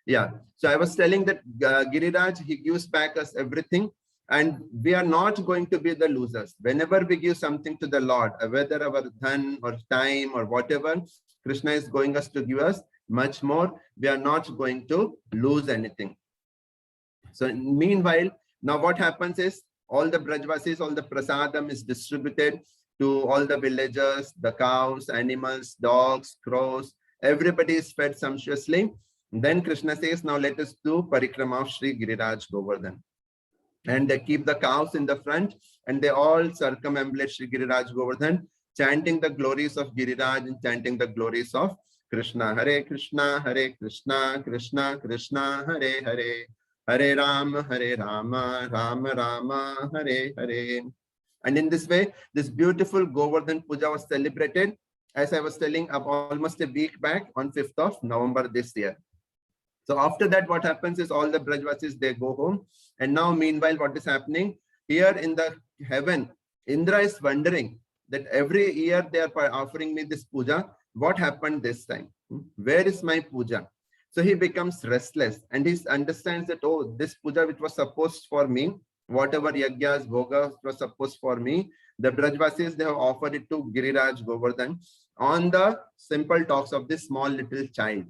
Yeah. So I was telling that Giriraj, he gives back us everything, and we are not going to be the losers. Whenever we give something to the Lord, whether our dhan or time or whatever, Krishna is going to give us much more. We are not going to lose anything. So meanwhile, now what happens is, all the Brajvasis, all the prasadam is distributed to all the villagers, the cows, animals, dogs, crows. Everybody is fed sumptuously. Then Krishna says, now let us do parikrama of Sri Giriraj Govardhan. And they keep the cows in the front, and they all circumambulate Sri Giriraj Govardhan, chanting the glories of Giriraj and chanting the glories of Krishna. Hare Krishna, Krishna Krishna, Hare Hare. Hare Rama, Rama Rama, Hare Hare. And in this way, this beautiful Govardhan Puja was celebrated, as I was telling, almost a week back on 5th of November this year. So after that, what happens is all the Brajvasis, they go home. And now, meanwhile, what is happening? Here in the heaven, Indra is wondering that every year they are offering me this puja. What happened this time? Where is my puja? So he becomes restless and he understands that, oh, this puja which was supposed for me, whatever yagyas, bhogas was supposed for me, the Brajvasis, they have offered it to Giriraj Govardhan on the simple talks of this small little child.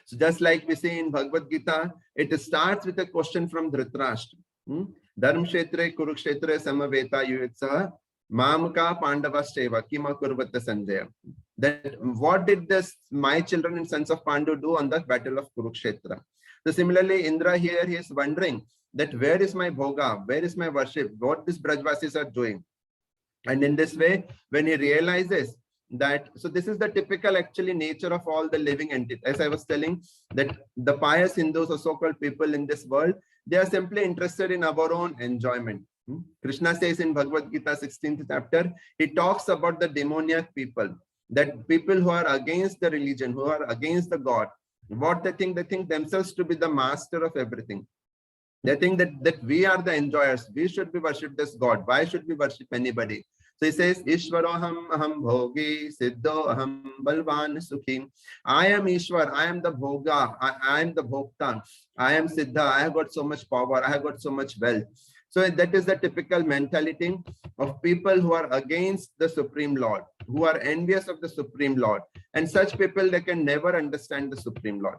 So just like we see in Bhagavad Gita, it starts with a question from Dhritarashtra. Dharm Kshetre Kurukshetre Samaveta Yuyutsaha Mamka Pandavasteva Kima Kurvata Sanjaya. That what did this my children and sons of Pandu do on the battle of Kurukshetra? So similarly, Indra here, he is wondering that where is my bhoga, where is my worship, what these Brajvasis are doing. And in this way, when he realizes that, so this is the typical actually nature of all the living entities. As I was telling, that the pious Hindus or so-called people in this world, they are simply interested in our own enjoyment. Krishna says in Bhagavad Gita 16th chapter, he talks about the demoniac people, that people who are against the religion, who are against the God, what they think themselves to be the master of everything. They think that we are the enjoyers, we should be worshipped as God. Why should we worship anybody? So he says, Ishwaroham aham bhogi siddho aham balvan sukhi. I am Ishwar, I am the bhoga, I am the bhokta, I am siddha, I have got so much power, I have got so much wealth. So that is the typical mentality of people who are against the Supreme Lord, who are envious of the Supreme Lord. And such people, they can never understand the Supreme Lord.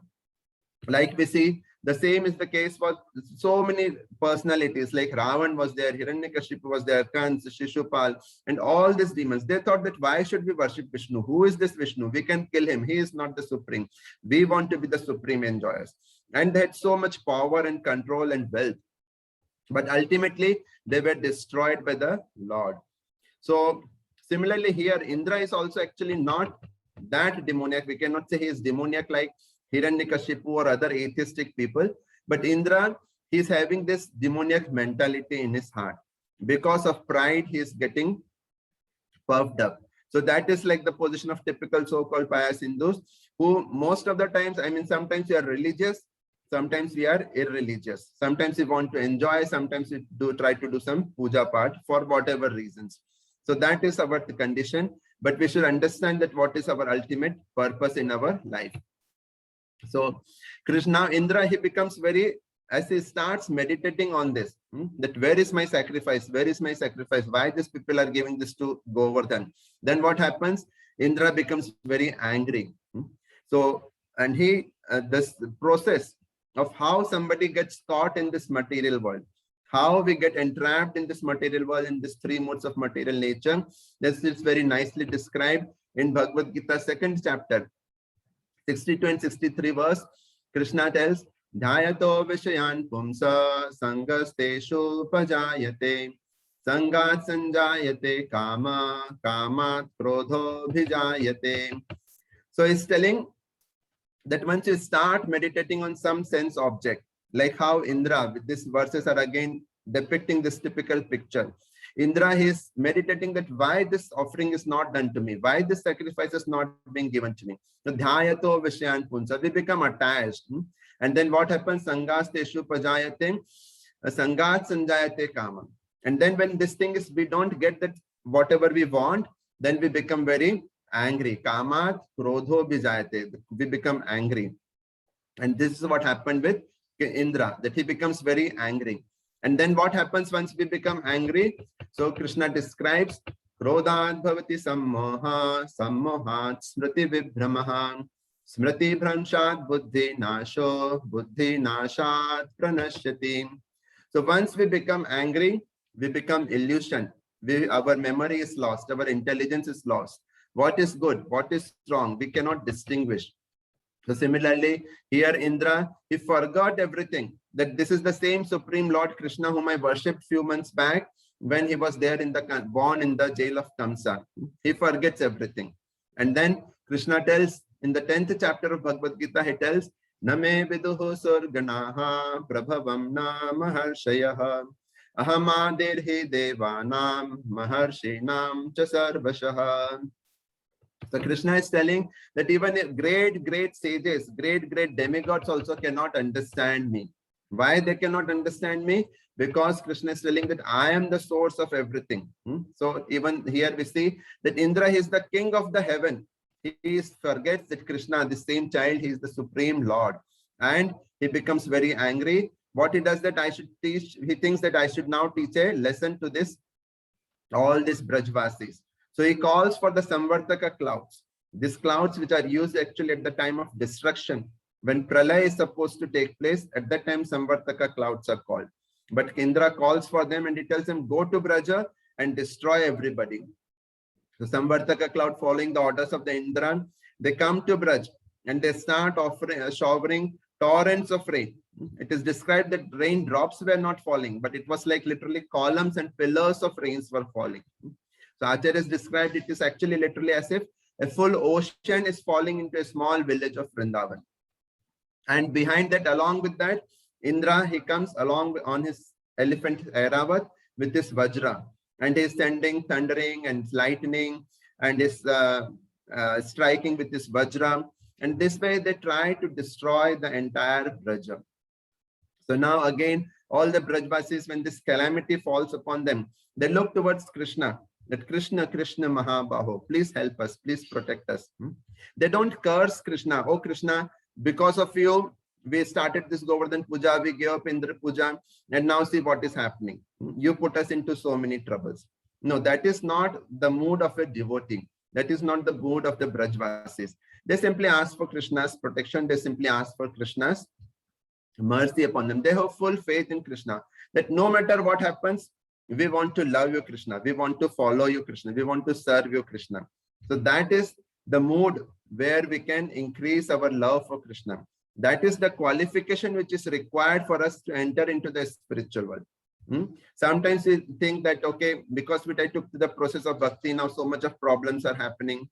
Like we see, the same is the case for so many personalities, like Ravan was there, Hiranyakashipu was there, Kans, Shishupal, and all these demons. They thought that why should we worship Vishnu? Who is this Vishnu? We can kill him. He is not the supreme. We want to be the supreme enjoyers. And they had so much power and control and wealth. But ultimately, they were destroyed by the Lord. So similarly here, Indra is also actually not that demoniac. We cannot say he is demoniac like Hiranyakashipu or other atheistic people, but Indra, he is having this demoniac mentality in his heart. Because of pride, he is getting puffed up. So that is like the position of typical so-called pious Hindus, who most of the times, I mean, sometimes we are religious, sometimes we are irreligious. Sometimes we want to enjoy, sometimes we do try to do some puja part for whatever reasons. So that is our condition, but we should understand that what is our ultimate purpose in our life. So Krishna, Indra, he becomes very, as he starts meditating on this, that where is my sacrifice? Where is my sacrifice? Why these people are giving this to Govardhan? Then what happens? Indra becomes very angry. So, and he, this process of how somebody gets caught in this material world, how we get entrapped in this material world, in these three modes of material nature, this is very nicely described in Bhagavad Gita 2nd chapter. 62 and 63 verse, Krishna tells, Dhyato Vishayan Pumsa Sangasteshu Pajayate Sangat Sanjayate Kama Kamat Krodho Bhijayate. So he's telling that once you start meditating on some sense object, like how Indra, these verses are again depicting this typical picture. Indra, he is meditating that why this offering is not done to me, why this sacrifice is not being given to me. So dhyato vishyan punsa, we become attached. And then what happens? Sangas teshu pajayate, sangat sanjayate kama. And then when this thing is, we don't get that whatever we want, then we become very angry. Kamat krodho bijayate, we become angry. And this is what happened with Indra, that he becomes very angry. And then what happens once we become angry? So Krishna describes, Krodhat bhavati sammoha, sammohat smriti vibhramaha, smriti bhranshat buddhi nasho, buddhi nashat pranashyati. So once we become angry, we become illusion. Our memory is lost, our intelligence is lost. What is good, what is wrong, we cannot distinguish. So similarly, here Indra, he forgot everything. That this is the same Supreme Lord Krishna whom I worshipped few months back when he was there in the born in the jail of Kamsa. He forgets everything. And then Krishna tells in the 10th chapter of Bhagavad Gita, he tells, Name viduhu surganaha prabhavam na maharshayaha Ahamadirhi devanam maharshinam cha sarvashah. So Krishna is telling that even great sages, great demigods also cannot understand me. Why they cannot understand me? Because Krishna is telling that I am the source of everything. So even here we see that Indra is the king of the heaven. He forgets that Krishna, the same child, he is the supreme Lord. And he becomes very angry. What he does that I should teach, he thinks that I should now teach a lesson to this, all these Brajvasis. So he calls for the Samvartaka clouds. These clouds which are used actually at the time of destruction. When Pralaya is supposed to take place, at that time Samvartaka clouds are called. But Indra calls for them and he tells them, go to Braja and destroy everybody. So Samvartaka cloud, following the orders of the Indran, they come to Braj and they start showering torrents of rain. It is described that rain drops were not falling, but it was like literally columns and pillars of rains were falling. So Acharya has described it is actually literally as if a full ocean is falling into a small village of Vrindavan. And behind that, along with that, Indra, he comes along on his elephant Airavat with this Vajra. And he's sending thundering and lightning and is striking with this Vajra. And this way they try to destroy the entire Braja. So now again, all the Brajvasis, when this calamity falls upon them, they look towards Krishna. That Krishna Mahabaho, please help us, please protect us. They don't curse Krishna. Oh Krishna, because of you, we started this Govardhan Puja, we gave up Indra Puja, and now see what is happening. You put us into so many troubles. No, that is not the mood of a devotee. That is not the mood of the Brajvasis. They simply ask for Krishna's protection. They simply ask for Krishna's mercy upon them. They have full faith in Krishna, that no matter what happens, we want to love you, Krishna. We want to follow you, Krishna. We want to serve you, Krishna. So that is the mood where we can increase our love for Krishna. That is the qualification which is required for us to enter into the spiritual world. Sometimes we think that, okay, because I took the process of bhakti, now so much of problems are happening.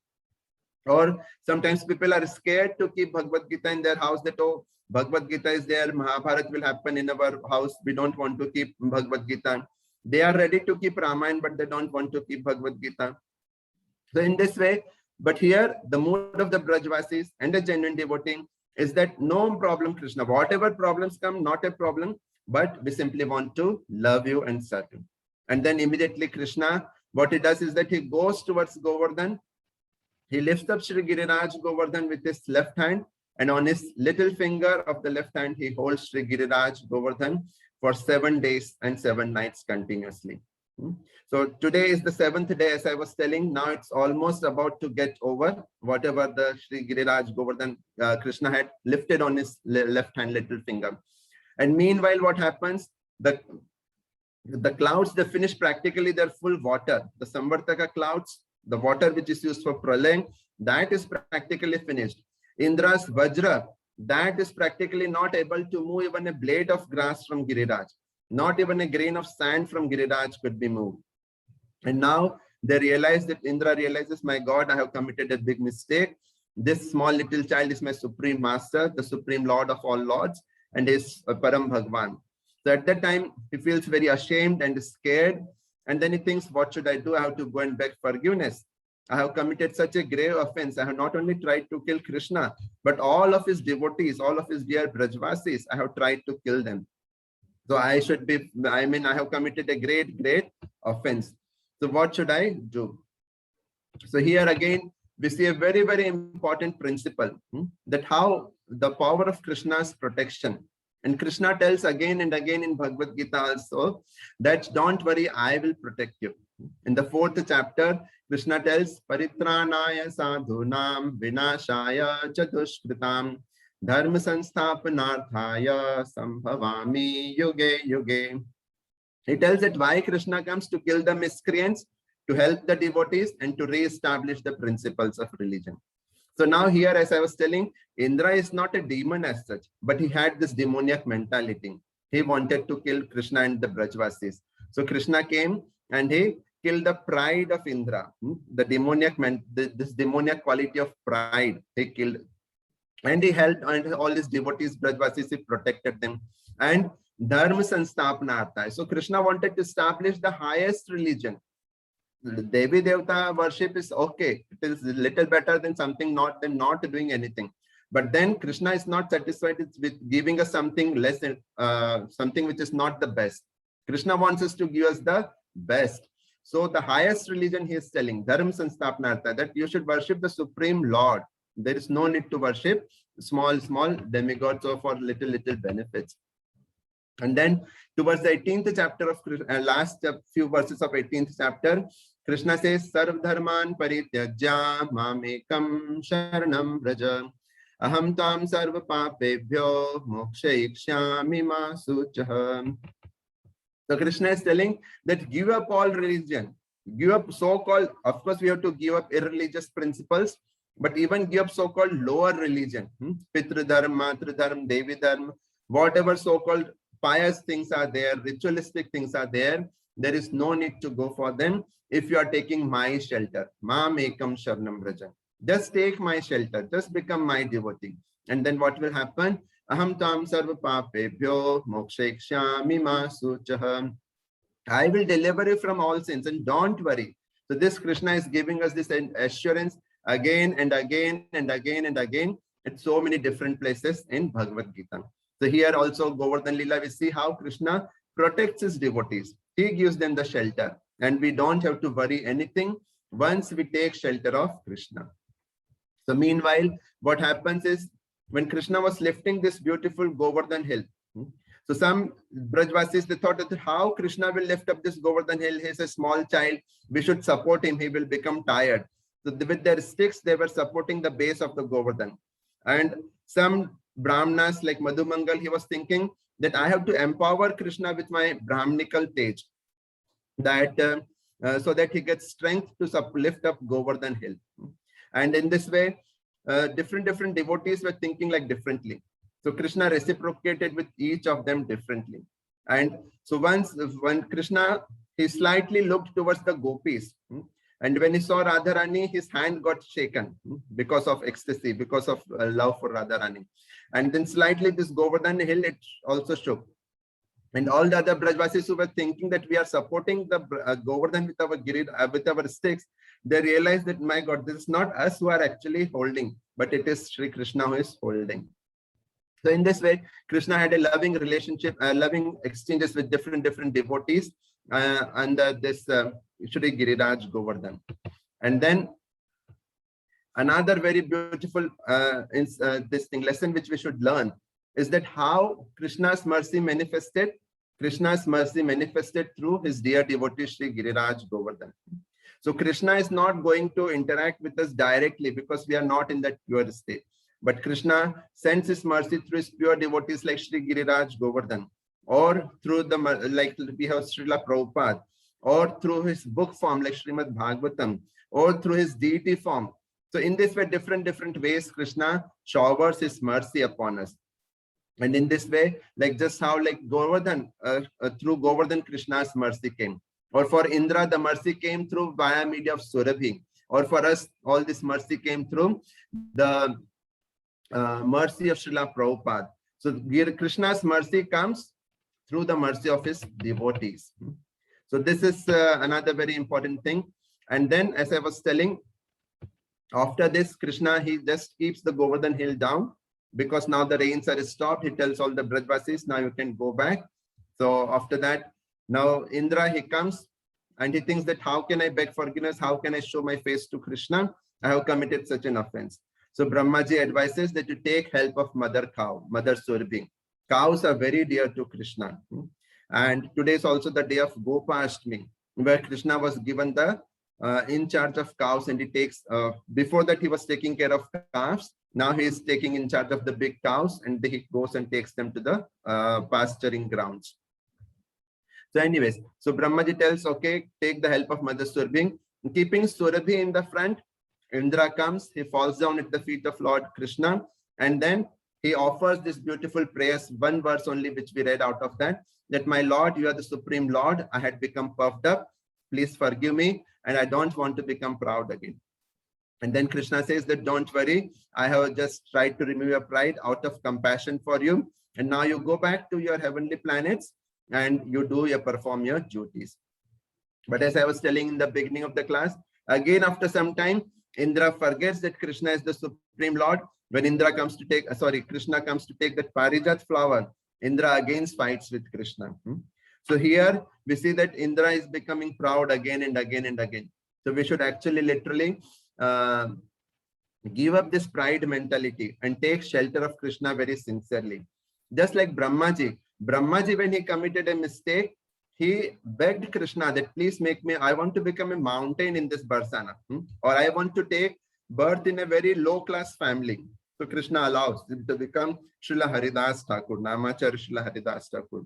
Or sometimes people are scared to keep Bhagavad Gita in their house, that, oh, Bhagavad Gita is there, Mahabharata will happen in our house. We don't want to keep Bhagavad Gita. They are ready to keep Ramayana, but they don't want to keep Bhagavad Gita. So in this way, but here the mood of the Brajvasis and the genuine devotee is that no problem, Krishna. Whatever problems come, not a problem, but we simply want to love you and serve you. And then immediately Krishna, what he does is that he goes towards Govardhan. He lifts up Shri Giriraj Govardhan with his left hand, and on his little finger of the left hand, he holds Shri Giriraj Govardhan for 7 days and 7 nights continuously. So today is the 7th day, as I was telling. Now it's almost about to get over whatever the Shri Giriraj Govardhan Krishna had lifted on his left hand little finger. And meanwhile, what happens? The clouds, they finish practically their full water. The Samvartaka clouds, the water which is used for pralaying, that is practically finished. Indra's Vajra, that is practically not able to move even a blade of grass from Giriraj. Not even a grain of sand from Giriraj could be moved. And now they realize that Indra realizes, my God, I have committed a big mistake. This small little child is my supreme master, the supreme Lord of all lords, and is Param Bhagwan. So at that time, he feels very ashamed and scared. And then he thinks, what should I do? I have to go and beg forgiveness. I have committed such a grave offense. I have not only tried to kill Krishna, but all of his devotees, all of his dear Brajvasis, I have tried to kill them. So I should be, I have committed a great offense. So what should I do? So here again, we see a very important principle, that how the power of Krishna's protection. And Krishna tells again and again in Bhagavad Gita also that don't worry, I will protect you. In the 4th chapter, Krishna tells, Paritranaya sadhunam vinashaya chadushkritam dharma sansthapanarthaya sambhavami yuge yuge. He tells that why Krishna comes to kill the miscreants, to help the devotees, and to re-establish the principles of religion. So now here, as I was telling, Indra is not a demon as such, but he had this demoniac mentality. He wanted to kill Krishna and the Brajvasis. So Krishna came and he killed the pride of Indra, the demoniac this demoniac quality of pride. He killed, and he helped, and all his devotees, Brajvasis, he protected them. And dharma sanstapnartha. So Krishna wanted to establish the highest religion. Devi Devta worship is okay. It is a little better than something not doing anything. But then Krishna is not satisfied with giving us something less than something which is not the best. Krishna wants us to give us the best. So the highest religion he is telling, Dharma Sanstapnartha, that you should worship the Supreme Lord. There is no need to worship small demigods or for little benefits. And then towards the 18th chapter of last few verses of 18th chapter, Krishna says, Sarv dharman parityajya mamekam sharanam vraja aham tam sarva papebhyo mokshayikshami ma suchaha. So Krishna is telling that give up all religion, give up so-called, of course we have to give up irreligious principles, but even give up so-called lower religion, Pitru dharma, Matru dharma, Devi dharma, whatever so-called pious things are there, ritualistic things are there, there is no need to go for them if you are taking my shelter. Mam ekam sharanam vraja. Just take my shelter, just become my devotee. And then what will happen? Aham tam sarva papebhyo mokshayikshami ma suchaha. I will deliver you from all sins, and don't worry. So this Krishna is giving us this assurance again and again and again and again at so many different places in Bhagavad Gita. So here also Govardhan Lila, we see how Krishna protects his devotees. He gives them the shelter, and we don't have to worry anything once we take shelter of Krishna. So meanwhile, what happens is when Krishna was lifting this beautiful Govardhan hill, so some Brajvasis, they thought that how Krishna will lift up this Govardhan hill, he's a small child, we should support him, he will become tired. So with their sticks, they were supporting the base of the Govardhan. And some Brahmanas like Madhumangal, he was thinking that I have to empower Krishna with my Brahmanical tej, that so that he gets strength to lift up Govardhan hill. And in this way, different devotees were thinking like differently. So Krishna reciprocated with each of them differently. And so when Krishna, he slightly looked towards the gopis, and when he saw Radharani, his hand got shaken because of ecstasy, because of love for Radharani. And then slightly this Govardhan hill, it also shook. And all the other Brajvasis who were thinking that we are supporting the Govardhan with our sticks, they realized that, my God, this is not us who are actually holding, but it is Sri Krishna who is holding. So in this way, Krishna had a loving relationship, loving exchanges with different devotees under this Shri Giriraj Govardhan. And then another very beautiful lesson which we should learn is that how Krishna's mercy manifested. Krishna's mercy manifested through his dear devotee Shri Giriraj Govardhan. So Krishna is not going to interact with us directly because we are not in that pure state. But Krishna sends his mercy through his pure devotees like Shri Giriraj Govardhan, or through the, like we have Srila Prabhupada, or through his book form like Srimad Bhagavatam, or through his deity form. So in this way, different ways, Krishna showers his mercy upon us. And in this way, like just how like Govardhan, through Govardhan, Krishna's mercy came. Or for Indra, the mercy came through via media of Surabhi. Or for us, all this mercy came through the mercy of Srila Prabhupada. So Krishna's mercy comes through the mercy of his devotees. So this is another very important thing. And then, as I was telling, after this, Krishna, he just keeps the Govardhan hill down because now the rains are stopped. He tells all the Brajvasis, now you can go back. So after that, now Indra, he comes and he thinks that how can I beg forgiveness? How can I show my face to Krishna? I have committed such an offense. So Brahmaji advises that you take help of mother cow, Mother Surabhi. Cows are very dear to Krishna. And today is also the day of Gopashtami, where Krishna was given the in charge of cows, and he takes, before that he was taking care of calves. Now he is taking in charge of the big cows, and he goes and takes them to the pasturing grounds. So anyways, so Brahmaji tells, okay, take the help of Mother Surabhi. Keeping Surabhi in the front, Indra comes, he falls down at the feet of Lord Krishna, and then he offers this beautiful prayers, one verse only which we read out of that my Lord, you are the Supreme Lord, I had become puffed up, please forgive me, and I don't want to become proud again. And then Krishna says that don't worry, I have just tried to remove your pride out of compassion for you, and now you go back to your heavenly planets and you perform your duties. But as I was telling in the beginning of the class, again after some time, Indra forgets that Krishna is the Supreme Lord. When Indra comes to take, Krishna comes to take that Parijat flower, Indra again fights with Krishna. So here we see that Indra is becoming proud again and again and again. So we should actually literally give up this pride mentality and take shelter of Krishna very sincerely. Just like Brahmaji, when he committed a mistake, he begged Krishna that please make me, I want to become a mountain in this Barsana, or I want to take birth in a very low class family. So Krishna allows him to become Srila Haridas Thakur, Namachar Srila Haridas Thakur.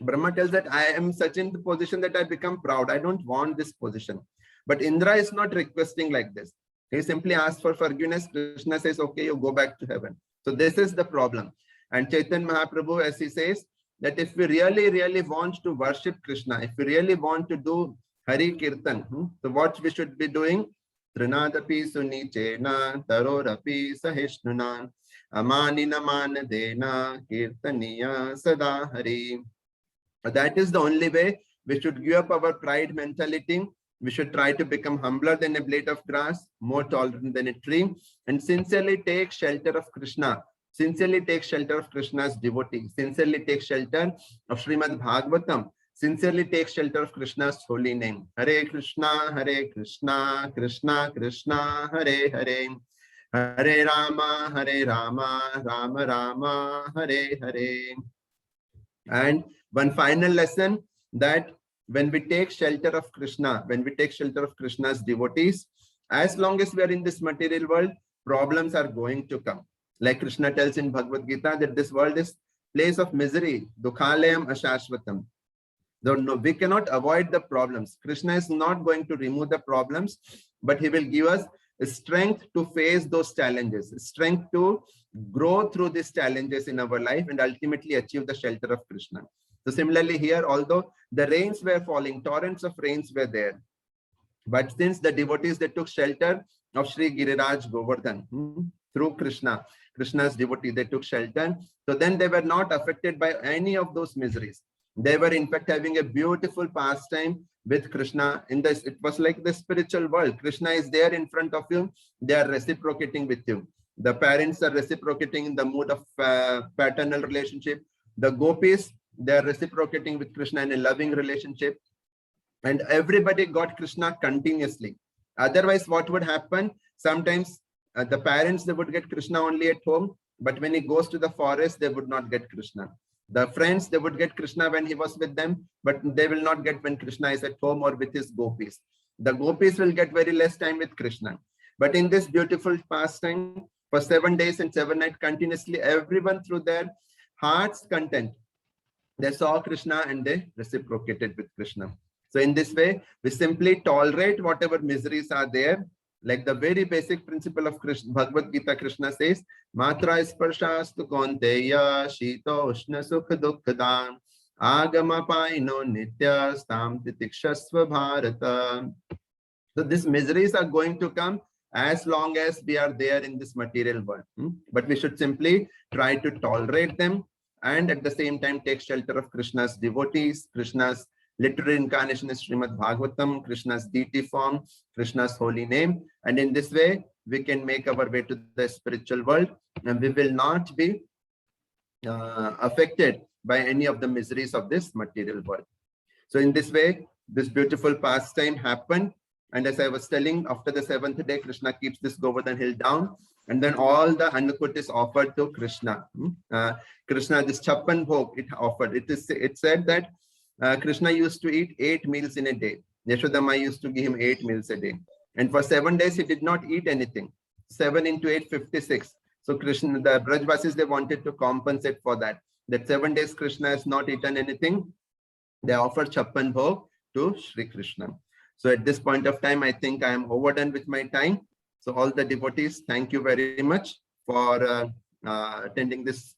Brahma tells that I am such in the position that I become proud. I don't want this position. But Indra is not requesting like this. He simply asks for forgiveness. Krishna says, okay, you go back to heaven. So this is the problem. And Chaitanya Mahaprabhu, as he says, that if we really, really want to worship Krishna, if we really want to do Hari Kirtan, so what we should be doing? Trinadapi sunichena tarorapi sahishnuna amanina manadena kirtaniya sada hari. That is the only way. We should give up our pride mentality. We should try to become humbler than a blade of grass, more tolerant than a tree, and sincerely take shelter of Krishna. Sincerely take shelter of Krishna's devotee. Sincerely take shelter of Srimad Bhagavatam. Sincerely take shelter of Krishna's holy name. Hare Krishna, Krishna Krishna, Hare Hare. Hare Rama, Rama Rama, Hare Hare. And one final lesson, that when we take shelter of Krishna, when we take shelter of Krishna's devotees, as long as we are in this material world, problems are going to come. Like Krishna tells in Bhagavad Gita that this world is place of misery, dukhalayam ashashvatam. No, we cannot avoid the problems. Krishna is not going to remove the problems, but he will give us strength to face those challenges, strength to grow through these challenges in our life and ultimately achieve the shelter of Krishna. So similarly here, although the rains were falling, torrents of rains were there, but since the devotees, they took shelter of Sri Giriraj Govardhan through Krishna's devotee, they took shelter. So then they were not affected by any of those miseries. They were in fact having a beautiful pastime with Krishna. It was like the spiritual world. Krishna is there in front of you. They are reciprocating with you. The parents are reciprocating in the mood of paternal relationship. The gopis, they are reciprocating with Krishna in a loving relationship. And everybody got Krishna continuously. Otherwise, what would happen? Sometimes the parents, they would get Krishna only at home, but when he goes to the forest, they would not get Krishna. The friends, they would get Krishna when he was with them, but they will not get when Krishna is at home or with his gopis. The gopis will get very less time with Krishna. But in this beautiful pastime, for 7 days and 7 nights continuously, everyone through their heart's content, they saw Krishna and they reciprocated with Krishna. So in this way, we simply tolerate whatever miseries are there. Like the very basic principle of Krishna, Bhagavad Gita, Krishna says, Matra sparshastu konteya shito ushna sukha dukkhadan agama paino nitya stam titikshasva bharata. So these miseries are going to come as long as we are there in this material world. But we should simply try to tolerate them and at the same time take shelter of Krishna's devotees. Krishna's literary incarnation is Srimad Bhagavatam, Krishna's deity form, Krishna's holy name. And in this way, we can make our way to the spiritual world and we will not be affected by any of the miseries of this material world. So in this way, this beautiful pastime happened. And as I was telling, after the 7th day, Krishna keeps this Govardhan hill down. And then all the Annakut is offered to Krishna. Krishna, this Chappan Bhog, it offered. It said that Krishna used to eat 8 meals in a day. Yashodama used to give him 8 meals a day. And for 7 days, he did not eat anything. 7 into 8, 56. So Krishna, the Brajvasis, they wanted to compensate for that. That 7 days Krishna has not eaten anything. They offered Chappan Bhog to Sri Krishna. So at this point of time, I think I am overdone with my time. So all the devotees, thank you very much for attending this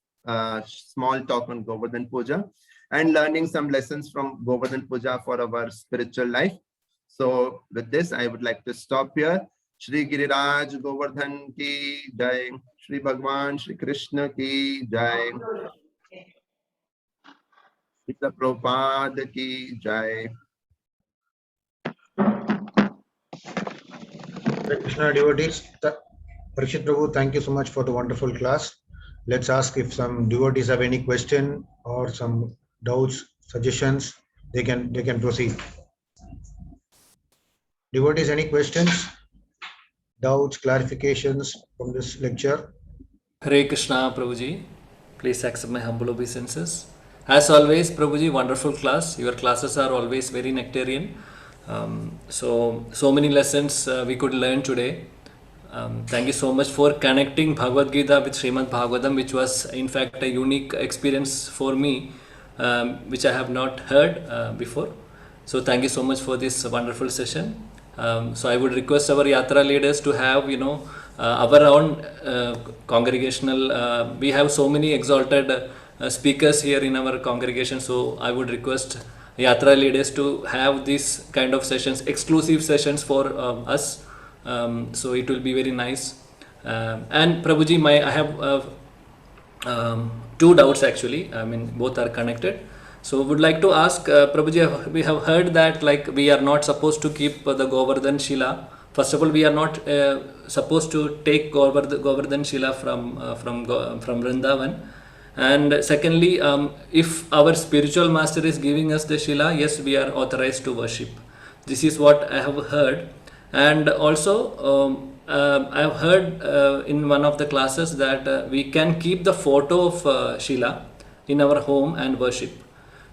small talk on Govardhan Puja and learning some lessons from Govardhan Puja for our spiritual life. So with this, I would like to stop here. Shri Giriraj Govardhan ki jai. Shri Bhagwan Shri Krishna ki jai. Srila Prabhupada ki jai. Hare Krishna devotees, Parikshit Prabhu, thank you so much for the wonderful class. Let's ask if some devotees have any question or some doubts, suggestions. They can proceed. Devotees, any questions, doubts, clarifications from this lecture? Hare Krishna, Prabhuji. Please accept my humble obeisances. As always, Prabhuji, wonderful class. Your classes are always very nectarian. So many lessons we could learn today. Thank you so much for connecting Bhagavad Gita with Srimad Bhagavatam, which was in fact a unique experience for me, which I have not heard before. So thank you so much for this wonderful session. So I would request our Yatra leaders to have, our own congregational, we have so many exalted speakers here in our congregation. So I would request Yatra leaders to have these kind of sessions, exclusive sessions for us. So it will be very nice. And Prabhuji, I have two doubts actually. I mean, both are connected. So would like to ask Prabhuji, we have heard that like we are not supposed to keep the Govardhan Shila. First of all, we are not supposed to take Govardhan Shila from Vrindavan. And secondly, if our spiritual master is giving us the Shila, yes, we are authorized to worship. This is what I have heard. And also, I have heard in one of the classes that we can keep the photo of Shila in our home and worship.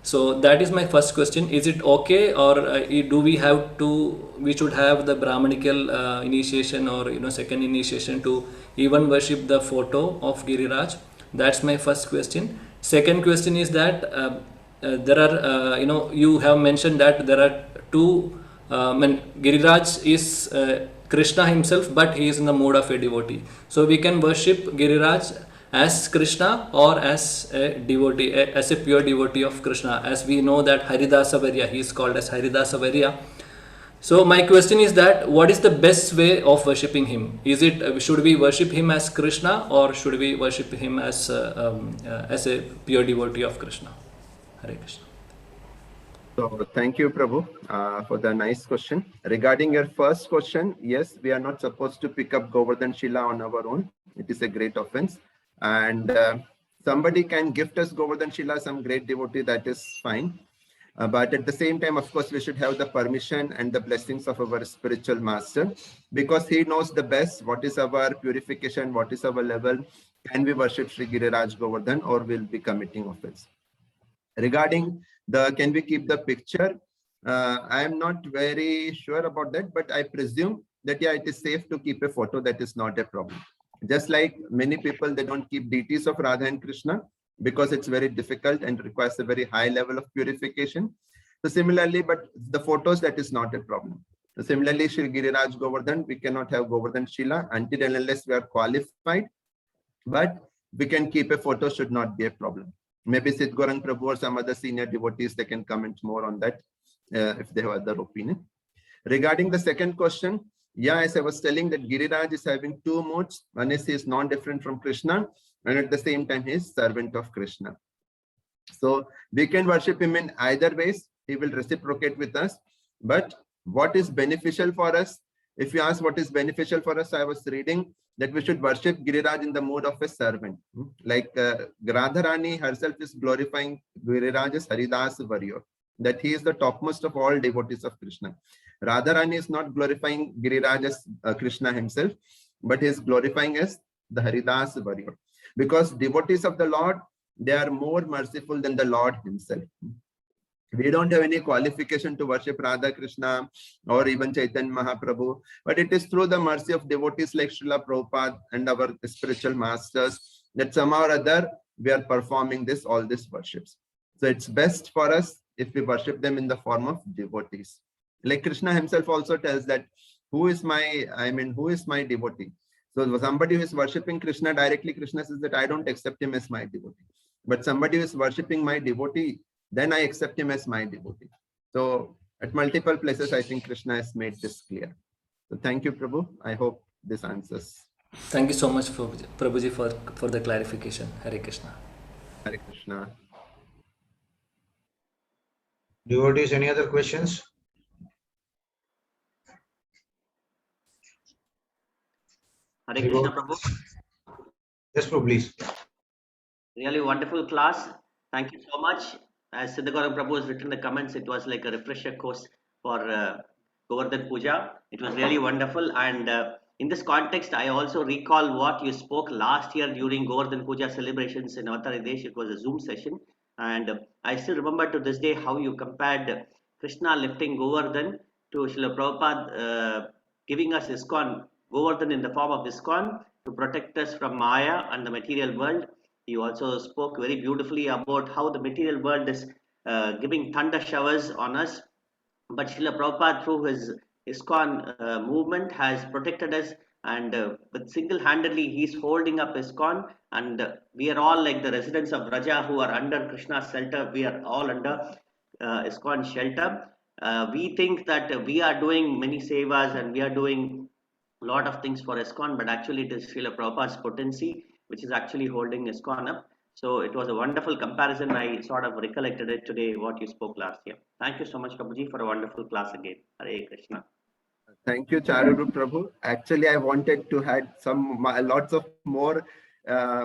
So that is my first question. Is it okay, or do we have to? We should have the Brahmanical initiation or second initiation to even worship the photo of Giriraj. That's my first question. Second question is that there are you have mentioned that there are two. Giriraj is Krishna himself, but he is in the mode of a devotee. So we can worship Giriraj as Krishna or as a devotee, as a pure devotee of Krishna. As we know that Haridasa Varya, he is called as Haridasa Varya. So my question is that what is the best way of worshipping him? Is it should we worship him as Krishna, or should we worship him as a pure devotee of Krishna? Hare Krishna. So thank you, Prabhu, for the nice question. Regarding your first question, yes, we are not supposed to pick up Govardhan Shila on our own. It is a great offense. And somebody can gift us Govardhan Shila, some great devotee, that is fine. But at the same time, of course, we should have the permission and the blessings of our spiritual master, because he knows the best what is our purification, what is our level. Can we worship Sri Giriraj Govardhan, or will be committing offense? Regarding the can we keep the picture, I am not very sure about that, but I presume that yeah, it is safe to keep a photo. That is not a problem. Just like many people, they don't keep deities of Radha and Krishna because it's very difficult and requires a very high level of purification. So similarly, but the photos, that is not a problem. So similarly, Shri Giriraj Govardhan, we cannot have Govardhan Shila until and unless we are qualified, but we can keep a photo, should not be a problem. Maybe Sid Gaurang Prabhu or some other senior devotees, they can comment more on that if they have other opinion. Regarding the second question, yeah, as I was telling that Giriraj is having two modes. One is he is non-different from Krishna, and at the same time he is servant of Krishna. So we can worship him in either ways. He will reciprocate with us. But what is beneficial for us? If you ask what is beneficial for us, I was reading that we should worship Giriraj in the mode of a servant. Like Radharani herself is glorifying Giriraj as Haridas Varyo, that he is the topmost of all devotees of Krishna. Radharani is not glorifying Giriraj as Krishna himself, but he is glorifying as the Haridas Varyo. Because devotees of the Lord, they are more merciful than the Lord himself. We don't have any qualification to worship Radha Krishna or even Chaitanya Mahaprabhu, but it is through the mercy of devotees like Srila Prabhupada and our spiritual masters that somehow or other we are performing all these worships. So it's best for us if we worship them in the form of devotees. Like Krishna himself also tells that who is my devotee? So somebody who is worshipping Krishna directly, Krishna says that I don't accept him as my devotee. But somebody who is worshipping my devotee, then I accept him as my devotee. So at multiple places, I think Krishna has made this clear. So thank you, Prabhu. I hope this answers. Thank you so much, Prabhuji, for the clarification. Hare Krishna. Hare Krishna. Devotees, any other questions? Hare Krishna Prabhu. Yes, Prabhu, please. Really wonderful class. Thank you so much. As Siddhagaram Prabhu has written in the comments, it was like a refresher course for Govardhan Puja. It was really wonderful. And in this context, I also recall what you spoke last year during Govardhan Puja celebrations in Avatar Desh. It was a Zoom session. And I still remember to this day how you compared Krishna lifting Govardhan to Srila Prabhupada giving us ISKCON, Govardhan in the form of ISKCON to protect us from Maya and the material world. You also spoke very beautifully about how the material world is giving thunder showers on us, but Srila Prabhupada, through his ISKCON movement, has protected us, and with single-handedly, he's holding up ISKCON, and we are all like the residents of Raja who are under Krishna's shelter. We are all under ISKCON shelter. We think that we are doing many sevas and we are doing a lot of things for ISKCON, but actually it is Srila Prabhupada's potency which is actually holding ISKCON up. So it was a wonderful comparison. I sort of recollected it today, what you spoke last year. Thank you so much, Prabhuji, for a wonderful class again. Hare Krishna. Thank you, Charurup Prabhu. Actually, I wanted to had lots of more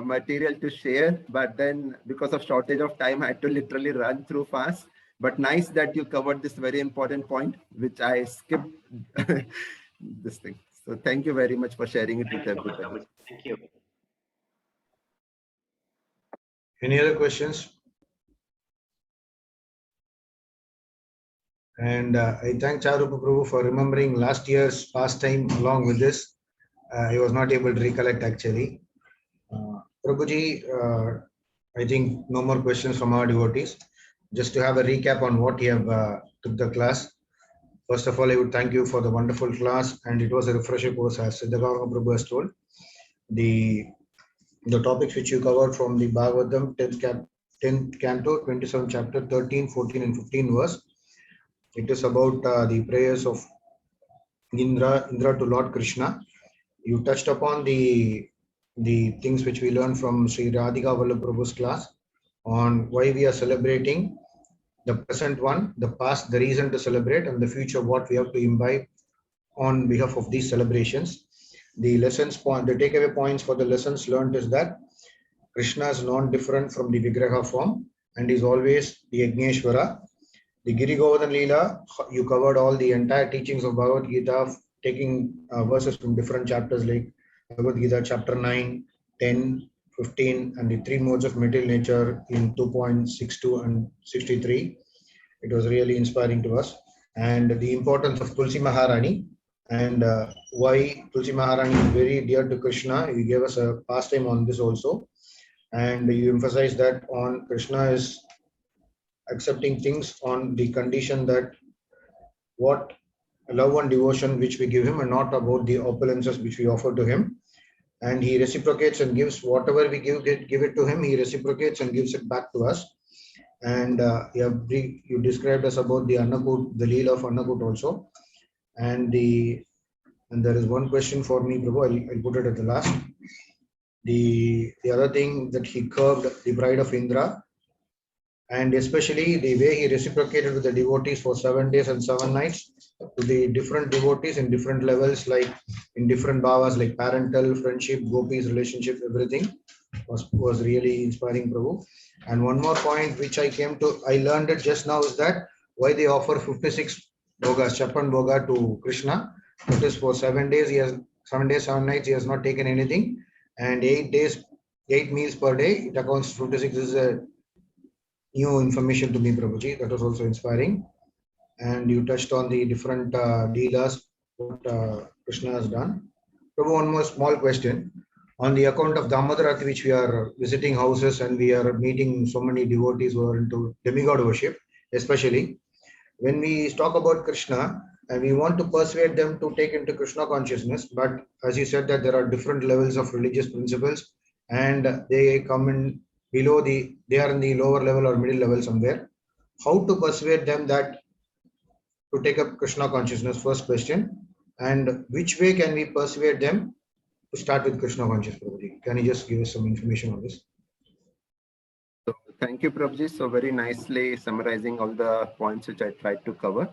material to share, but then because of shortage of time, I had to literally run through fast. But nice that you covered this very important point, which I skipped this thing. So thank you very much for sharing it with everybody. So much, thank you. Any other questions? And I thank Charupa Prabhu for remembering last year's pastime along with this. I was not able to recollect actually. Prabhuji, I think no more questions from our devotees. Just to have a recap on what you have took the class. First of all, I would thank you for the wonderful class, and it was a refresher course as Siddhagama Prabhu has told. The topics which you covered from the Bhagavatam 10th canto, 27th chapter, 13, 14 and 15 verse. It is about the prayers of Indra to Lord Krishna. You touched upon the things which we learned from Sri Radhika Vallabh Prabhu's class on why we are celebrating the present one, the past, the reason to celebrate, and the future, what we have to imbibe on behalf of these celebrations. The lessons point, the takeaway points for the lessons learned is that Krishna is non-different from the Vigraha form and is always the Yagneshwara. The Giri Govardhan Leela, you covered all the entire teachings of Bhagavad Gita, taking verses from different chapters like Bhagavad Gita chapter 9, 10, 15, and the three modes of material nature in 2.62 and 63. It was really inspiring to us. And the importance of Tulsi Maharani and why Tulsi Maharani is very dear to Krishna. You gave us a pastime on this also. And you emphasized that on Krishna is accepting things on the condition that what love and devotion which we give him and not about the opulences which we offer to him. And he reciprocates and gives whatever we give it to him, he reciprocates and gives it back to us. And you described us about the Annakut, the Leela of Annakut also. And there is one question for me, Prabhu, I'll put it at the last. The other thing that he curved the bride of Indra, and especially the way he reciprocated with the devotees for 7 days and 7 nights to the different devotees in different levels, like in different bhavas, like parental, friendship, gopis, relationship, everything was really inspiring, Prabhu. And one more point which I learned it just now is that why they offer 56 bogas, Chapan boga to Krishna. It is for 7 days, 7 days, 7 nights, he has not taken anything. And 8 days, 8 meals per day, it accounts 56 is a new information to me, Prabhuji. That was also inspiring. And you touched on the different leelas, what Krishna has done. Prabhu, one more small question. On the account of Damodarati, which we are visiting houses and we are meeting so many devotees who are into demigod worship, especially when we talk about Krishna and we want to persuade them to take into Krishna consciousness, but as you said that there are different levels of religious principles and they come in below they are in the lower level or middle level somewhere. How to persuade them that to take up Krishna consciousness? First question. And which way can we persuade them to start with Krishna consciousness? Can you just give us some information on this? So Thank you, Prabhuji. So very nicely summarizing all the points which I tried to cover.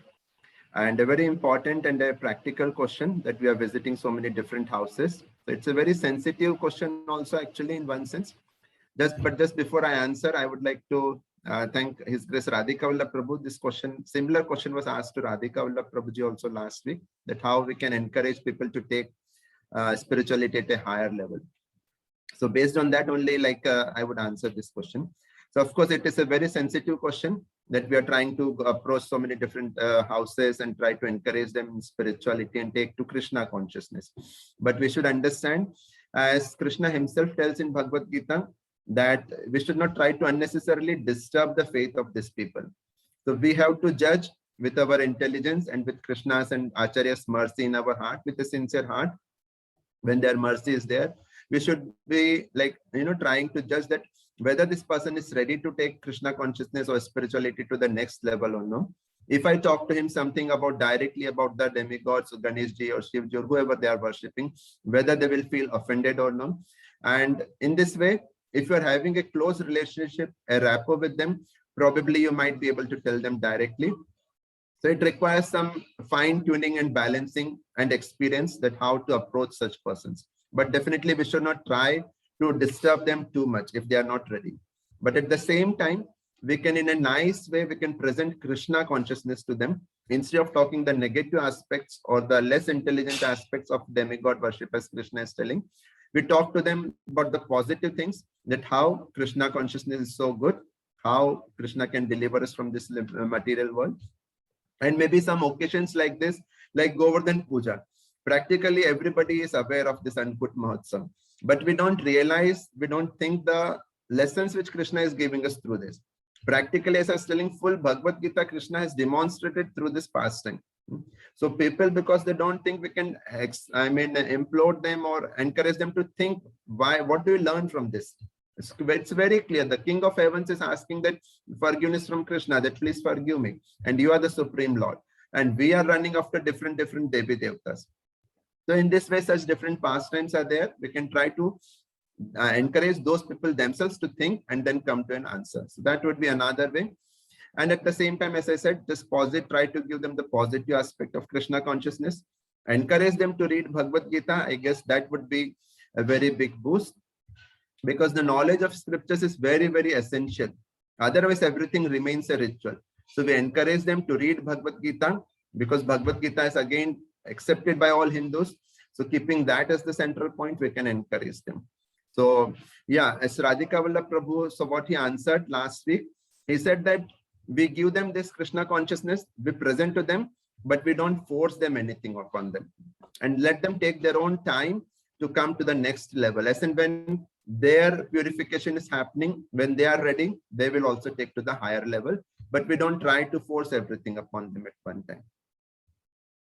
And a very important and a practical question that we are visiting so many different houses. So it's a very sensitive question also actually in one sense. But just before I answer, I would like to thank His Grace Radhika Vallabh Prabhu. This question, similar question was asked to Radhika Vallabh Prabhuji also last week, that how we can encourage people to take spirituality at a higher level. So based on that only, I would answer this question. So of course, it is a very sensitive question that we are trying to approach so many different houses and try to encourage them in spirituality and take to Krishna consciousness. But we should understand, as Krishna himself tells in Bhagavad Gita, that we should not try to unnecessarily disturb the faith of these people. So we have to judge with our intelligence and with Krishna's and Acharya's mercy in our heart, with a sincere heart. When their mercy is there, we should be trying to judge that whether this person is ready to take Krishna consciousness or spirituality to the next level or no. If I talk to him something about directly about the demigods, so Ganeshji or Shivji or whoever they are worshipping, whether they will feel offended or no. And in this way, if you are having a close relationship, a rapport with them, probably you might be able to tell them directly. So it requires some fine tuning and balancing and experience that how to approach such persons. But definitely we should not try to disturb them too much if they are not ready. But at the same time, we can, in a nice way, we can present Krishna consciousness to them instead of talking the negative aspects or the less intelligent aspects of demigod worship, as Krishna is telling. We talk to them about the positive things, that how Krishna consciousness is so good, how Krishna can deliver us from this material world. And maybe some occasions like this, like Govardhan Puja. Practically everybody is aware of this Anput Mahotsav, but we don't realize, we don't think the lessons which Krishna is giving us through this. Practically, as I was telling, full Bhagavad Gita Krishna has demonstrated through this pastime. So people, because they don't think we can, implore them or encourage them to think, why, what do we learn from this? It's very clear. The King of Heavens is asking that forgiveness from Krishna, that please forgive me. And you are the Supreme Lord. And we are running after different Devi Devtas. So in this way, such different pastimes are there. We can try to encourage those people themselves to think and then come to an answer. So that would be another way. And at the same time, as I said, just try to give them the positive aspect of Krishna consciousness. Encourage them to read Bhagavad Gita. I guess that would be a very big boost, because the knowledge of scriptures is very, very essential. Otherwise, everything remains a ritual. So we encourage them to read Bhagavad Gita, because Bhagavad Gita is again accepted by all Hindus. So keeping that as the central point, we can encourage them. So yeah, as Radhika Vallabh Prabhu, so what he answered last week, he said that we give them this Krishna consciousness, we present to them, but we don't force them anything upon them, and let them take their own time to come to the next level. As and when their purification is happening, when they are ready, they will also take to the higher level, but we don't try to force everything upon them at one time.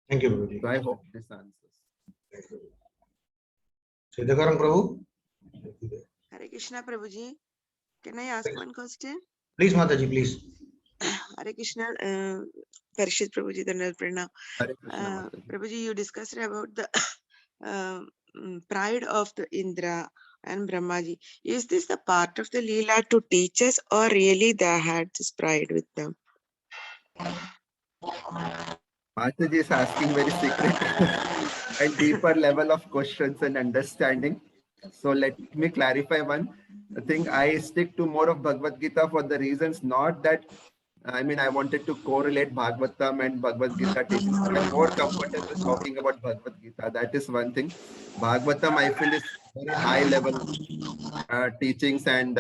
Thank you, Prabhuji. So I hope this answers. Siddhakaran Prabhu. Hare Krishna Prabhuji. Can I ask one question? Please, Mataji, please. Hare Krishna, Parishit Prabhuji, Dhanal Prana. Hare Krishna, Mataji. Prabhuji, you discussed about the pride of the Indra and Brahmaji. Is this the part of the Leela to teach us, or really they had this pride with them? Mataji is asking very secret and deeper level of questions and understanding. So let me clarify one thing. I stick to more of Bhagavad Gita for the reasons not that, I wanted to correlate Bhagavatam and Bhagavad Gita teachings. I'm more comfortable talking about Bhagavad Gita. That is one thing. Bhagavatam, I feel, is very high level teachings and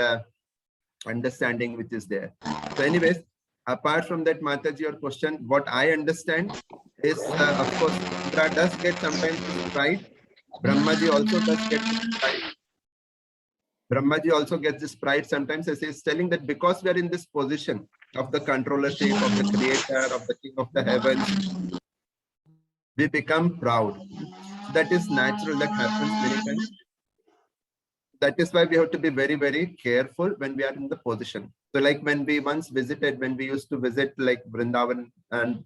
understanding which is there. So anyways, apart from that, Mataji, your question, what I understand is, of course, Indra does get sometimes pride. Brahmaji also does get this pride. Brahmaji also gets this pride sometimes, as he is telling that because we are in this position of the controllership, of the creator, of the king of the heavens, we become proud. That is natural, that happens many times. That is why we have to be very, very careful when we are in the position. So like when we once visited, when we used to visit like Vrindavan and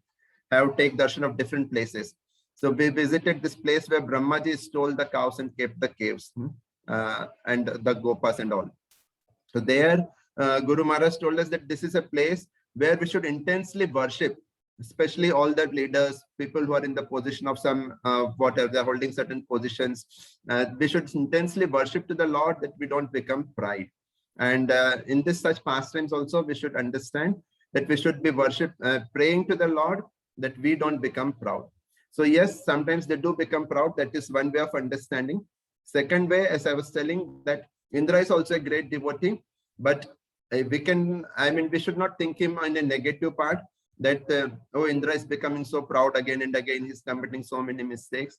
take darshan of different places. So we visited this place where Brahmaji stole the cows and kept the caves and the gopas and all. So there Guru Maharaj told us that this is a place where we should intensely worship, especially all the leaders, people who are in the position of some, whatever, they're holding certain positions. We should intensely worship to the Lord, that we don't become pride. And in this such pastimes also, we should understand that we should be praying to the Lord, that we don't become proud. So yes, sometimes they do become proud. That is one way of understanding. Second way, as I was telling, that Indra is also a great devotee, but we should not think him in a negative part, that oh, Indra is becoming so proud again and again, he's committing so many mistakes.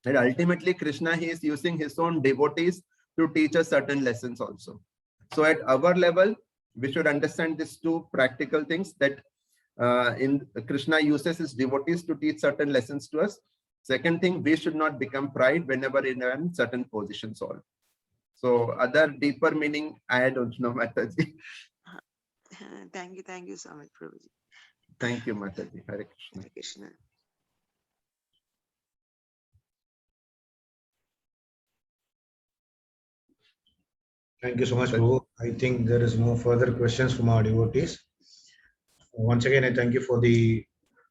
And ultimately, Krishna, he is using his own devotees to teach us certain lessons also. So at our level, we should understand these two practical things, that Krishna uses his devotees to teach certain lessons to us. Second thing, we should not become pride whenever in certain positions all. So other deeper meaning, I don't know, Mataji. Thank you so much, Prabhuji. Thank you, Mataji. Hare Krishna. Hare Krishna. Thank you so much, Prabhu. I think there is no further questions from our devotees. Once again, I thank you for the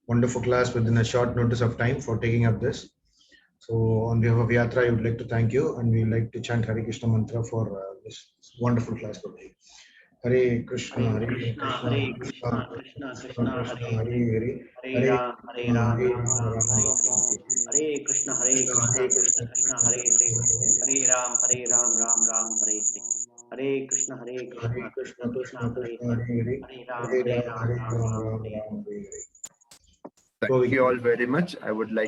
wonderful class within a short notice of time for taking up this. So on behalf of Yatra, I would like to thank you, and we like to chant Hare Krishna mantra for this wonderful class today. Hare Krishna, Hare Krishna, Hare Krishna, Krishna Krishna, Krishna, Hare Hare Hare, Hare, Ram, Hare Ram, Hare Ram Ram, Hare Hare. Hare Krishna, Krishna Krishna, Hare Hare, Hare Ram, Ram Ram, Hare Hare. Hare Krishna, Hare Krishna Krishna, Krishna, Krishna Hare Krishna, Hare, Hare Hare, Hare Ram, Hare Ram, Ram Hare Ram, Ram, Ram, Ram Hare Ram, Hare. Hare Hare. Thank you all very much. I would like